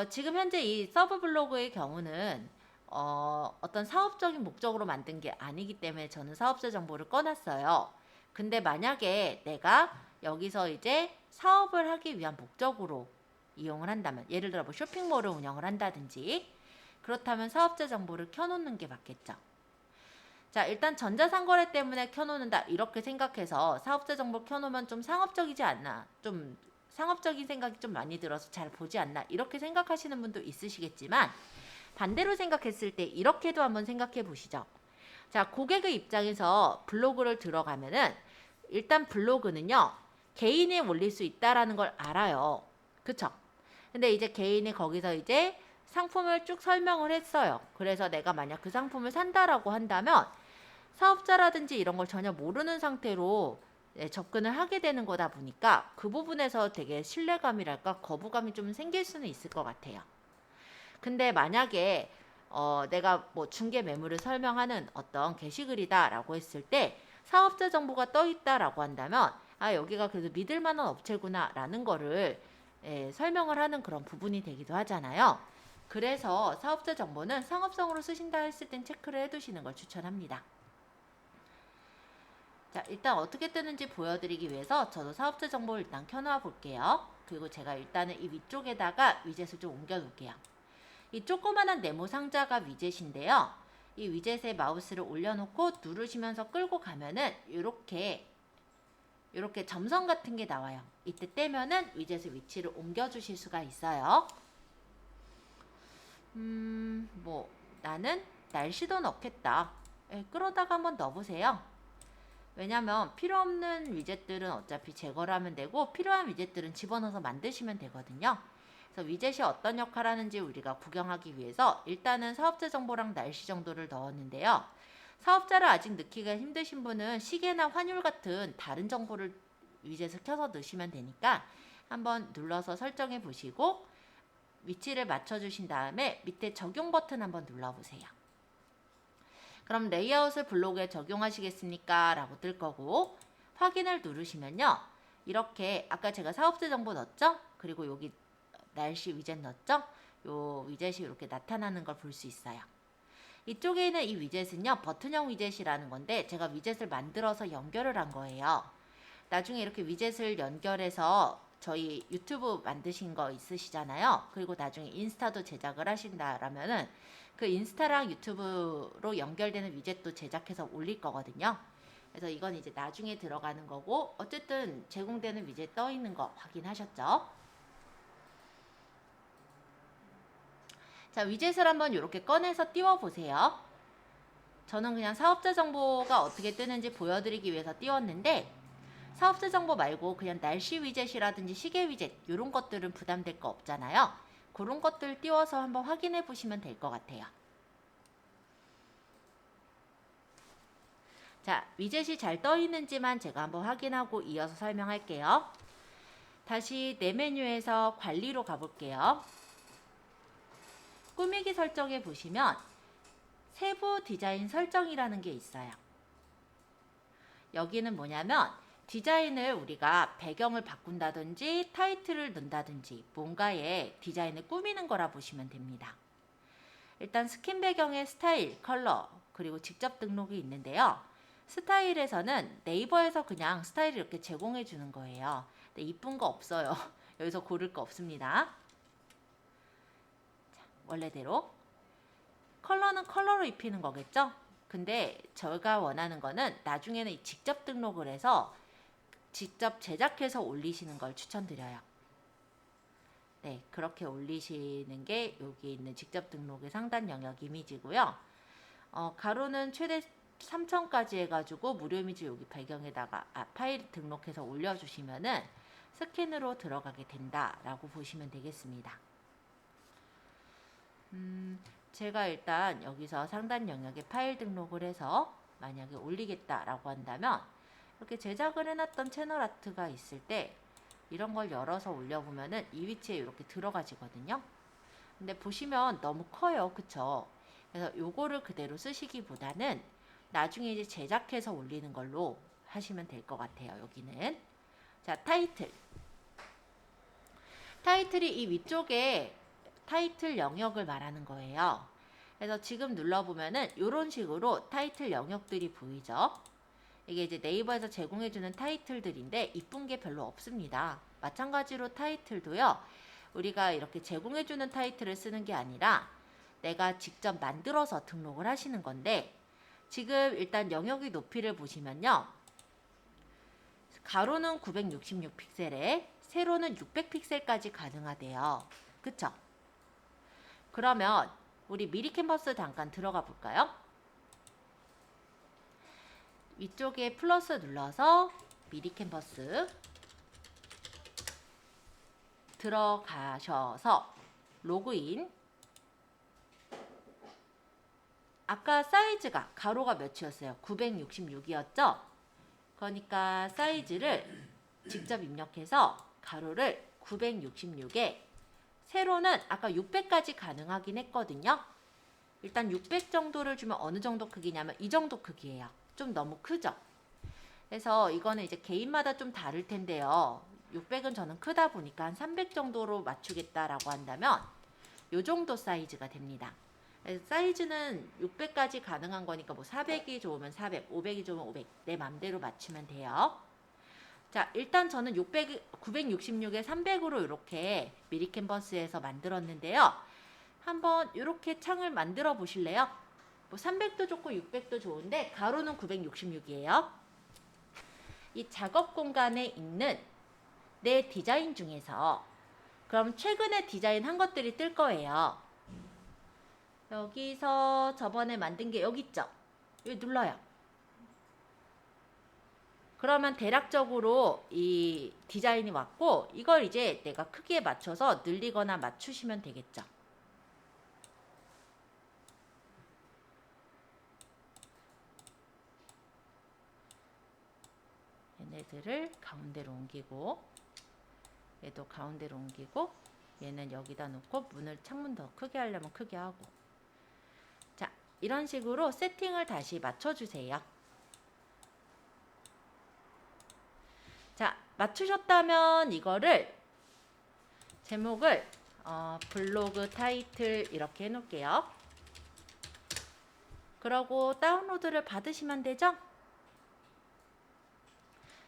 지금 현재 이 서브 블로그의 경우는 어떤 사업적인 목적으로 만든 게 아니기 때문에 저는 사업자 정보를 꺼놨어요. 근데 만약에 내가 여기서 이제 사업을 하기 위한 목적으로 이용을 한다면, 예를 들어 뭐 쇼핑몰을 운영을 한다든지, 그렇다면 사업자 정보를 켜놓는 게 맞겠죠. 자, 일단 전자상거래 때문에 켜놓는다 이렇게 생각해서 사업자 정보 켜놓으면 좀 상업적이지 않나, 좀 상업적인 생각이 좀 많이 들어서 잘 보지 않나 이렇게 생각하시는 분도 있으시겠지만, 반대로 생각했을 때 이렇게도 한번 생각해 보시죠. 자, 고객의 입장에서 블로그를 들어가면은 일단 블로그는요, 개인이 올릴 수 있다라는 걸 알아요. 그쵸? 근데 이제 개인이 거기서 이제 상품을 쭉 설명을 했어요. 그래서 내가 만약 그 상품을 산다라고 한다면 사업자라든지 이런 걸 전혀 모르는 상태로 접근을 하게 되는 거다 보니까 그 부분에서 되게 신뢰감이랄까 거부감이 좀 생길 수는 있을 것 같아요. 근데 만약에 내가 뭐 중개 매물을 설명하는 어떤 게시글이다 라고 했을 때 사업자 정보가 떠 있다라고 한다면 여기가 그래도 믿을 만한 업체구나 라는 거를 설명을 하는 그런 부분이 되기도 하잖아요. 그래서 사업자 정보는 상업성으로 쓰신다 했을 땐 체크를 해두시는 걸 추천합니다. 자, 일단 어떻게 뜨는지 보여드리기 위해서 저도 사업자 정보를 일단 켜놓아 볼게요. 그리고 제가 일단은 이 위쪽에다가 위젯을 좀 옮겨 놓을게요. 이 조그만한 네모 상자가 위젯인데요. 이 위젯에 마우스를 올려놓고 누르시면서 끌고 가면은 이렇게 점선 같은 게 나와요. 이때 떼면은 위젯의 위치를 옮겨 주실 수가 있어요. 뭐 나는 날씨도 넣겠다. 끌어다가 한번 넣어보세요. 왜냐면 필요 없는 위젯들은 어차피 제거를 하면 되고 필요한 위젯들은 집어넣어서 만드시면 되거든요. 그래서 위젯이 어떤 역할을 하는지 우리가 구경하기 위해서 일단은 사업자 정보랑 날씨 정도를 넣었는데요. 사업자를 아직 넣기가 힘드신 분은 시계나 환율 같은 다른 정보를 위젯을 켜서 넣으시면 되니까 한번 눌러서 설정해 보시고 위치를 맞춰주신 다음에 밑에 적용 버튼 한번 눌러보세요. 그럼 레이아웃을 블로그에 적용하시겠습니까? 라고 뜰 거고 확인을 누르시면요. 이렇게 아까 제가 사업자 정보 넣었죠? 그리고 여기 날씨 위젯 넣었죠? 요 위젯이 이렇게 나타나는 걸 볼 수 있어요. 이쪽에 있는 이 위젯은요. 버튼형 위젯이라는 건데 제가 위젯을 만들어서 연결을 한 거예요. 나중에 이렇게 위젯을 연결해서 저희 유튜브 만드신 거 있으시잖아요. 그리고 나중에 인스타도 제작을 하신다라면은 그 인스타랑 유튜브로 연결되는 위젯도 제작해서 올릴 거거든요. 그래서 이건 이제 나중에 들어가는 거고 어쨌든 제공되는 위젯 떠 있는 거 확인하셨죠? 자, 위젯을 한번 이렇게 꺼내서 띄워 보세요. 저는 그냥 사업자 정보가 어떻게 뜨는지 보여드리기 위해서 띄웠는데 사업자 정보 말고 그냥 날씨 위젯이라든지 시계 위젯 이런 것들은 부담될 거 없잖아요. 그런 것들 띄워서 한번 확인해 보시면 될 것 같아요. 자, 위젯이 잘 떠 있는지만 제가 한번 확인하고 이어서 설명할게요. 다시 내 메뉴에서 관리로 가볼게요. 꾸미기 설정에 보시면 세부 디자인 설정이라는 게 있어요. 여기는 뭐냐면 디자인을 우리가 배경을 바꾼다든지 타이틀을 넣는다든지 뭔가의 디자인을 꾸미는 거라 보시면 됩니다. 일단 스킨 배경의 스타일, 컬러, 그리고 직접 등록이 있는데요. 스타일에서는 네이버에서 그냥 스타일을 이렇게 제공해 주는 거예요. 근데 이쁜 거 없어요. 여기서 고를 거 없습니다. 자, 원래대로. 컬러는 컬러로 입히는 거겠죠? 근데 저희가 원하는 거는 나중에는 직접 등록을 해서 직접 제작해서 올리시는 걸 추천드려요. 네, 그렇게 올리시는 게 여기 있는 직접 등록의 상단 영역 이미지고요. 가로는 최대 3000까지 해가지고 무료 이미지 여기 배경에다가 파일 등록해서 올려주시면은 스캔으로 들어가게 된다라고 보시면 되겠습니다. 제가 일단 여기서 상단 영역에 파일 등록을 해서 만약에 올리겠다라고 한다면 이렇게 제작을 해놨던 채널 아트가 있을 때 이런 걸 열어서 올려보면은 이 위치에 이렇게 들어가지거든요. 근데 보시면 너무 커요. 그쵸? 그래서 요거를 그대로 쓰시기보다는 나중에 이제 제작해서 올리는 걸로 하시면 될 것 같아요. 여기는. 자, 타이틀. 타이틀이 이 위쪽에 타이틀 영역을 말하는 거예요. 그래서 지금 눌러보면은 이런 식으로 타이틀 영역들이 보이죠. 이게 이제 네이버에서 제공해주는 타이틀들인데 이쁜 게 별로 없습니다. 마찬가지로 타이틀도요. 우리가 이렇게 제공해주는 타이틀을 쓰는 게 아니라 내가 직접 만들어서 등록을 하시는 건데 지금 일단 영역의 높이를 보시면요. 가로는 966픽셀에 세로는 600픽셀까지 가능하대요. 그쵸? 그러면 우리 미리 캔버스 잠깐 들어가 볼까요? 위쪽에 플러스 눌러서 미리 캔버스 들어가셔서 로그인. 아까 사이즈가 가로가 몇이었어요? 966이었죠? 그러니까 사이즈를 직접 입력해서 가로를 966에 세로는 아까 600까지 가능하긴 했거든요. 일단 600 정도를 주면 어느 정도 크기냐면 이 정도 크기예요. 좀 너무 크죠? 그래서 이거는 이제 개인마다 좀 다를 텐데요. 600은 저는 크다 보니까 한 300 정도로 맞추겠다라고 한다면 이 정도 사이즈가 됩니다. 사이즈는 600까지 가능한 거니까 뭐 400이 좋으면 400, 500이 좋으면 500 내 맘대로 맞추면 돼요. 자, 일단 저는 966에 300으로 이렇게 미리 캔버스에서 만들었는데요. 한번 이렇게 창을 만들어 보실래요? 뭐 300도 좋고 600도 좋은데 가로는 966이에요. 이 작업 공간에 있는 내 디자인 중에서 그럼 최근에 디자인한 것들이 뜰 거예요. 여기서 저번에 만든 게 여기 있죠? 여기 눌러요. 그러면 대략적으로 이 디자인이 왔고 이걸 이제 내가 크기에 맞춰서 늘리거나 맞추시면 되겠죠. 얘네들을 가운데로 옮기고 얘도 가운데로 옮기고 얘는 여기다 놓고 문을 창문 더 크게 하려면 크게 하고 자, 이런 식으로 세팅을 다시 맞춰주세요. 자, 맞추셨다면 이거를 제목을 블로그 타이틀 이렇게 해놓을게요. 그러고 다운로드를 받으시면 되죠?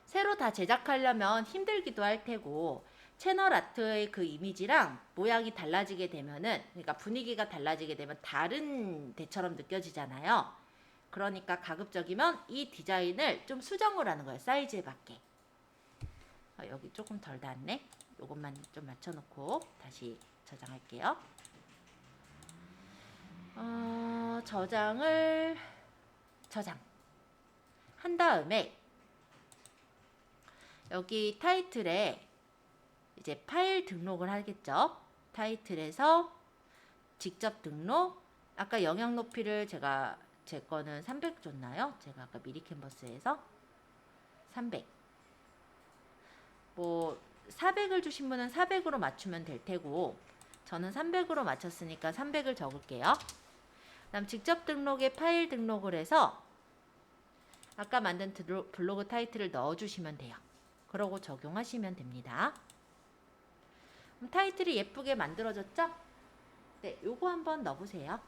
새로 다 제작하려면 힘들기도 할 테고 채널 아트의 그 이미지랑 모양이 달라지게 되면은 그러니까 분위기가 달라지게 되면 다른 데처럼 느껴지잖아요. 그러니까 가급적이면 이 디자인을 좀 수정을 하는 거예요. 사이즈에 맞게. 여기 조금 덜 닿았네. 요것만 좀 맞춰놓고 다시 저장할게요. 저장 한 다음에 여기 타이틀에 이제 파일 등록을 하겠죠. 타이틀에서 직접 등록. 아까 영역 높이를 제 거는 300 줬나요? 제가 아까 미리 캔버스에서 300. 뭐 400을 주신 분은 400으로 맞추면 될 테고 저는 300으로 맞췄으니까 300을 적을게요. 그다음 직접 등록에 파일 등록을 해서 아까 만든 블로그 타이틀을 넣어주시면 돼요. 그러고 적용하시면 됩니다. 그럼 타이틀이 예쁘게 만들어졌죠? 네, 요거 한번 넣어보세요.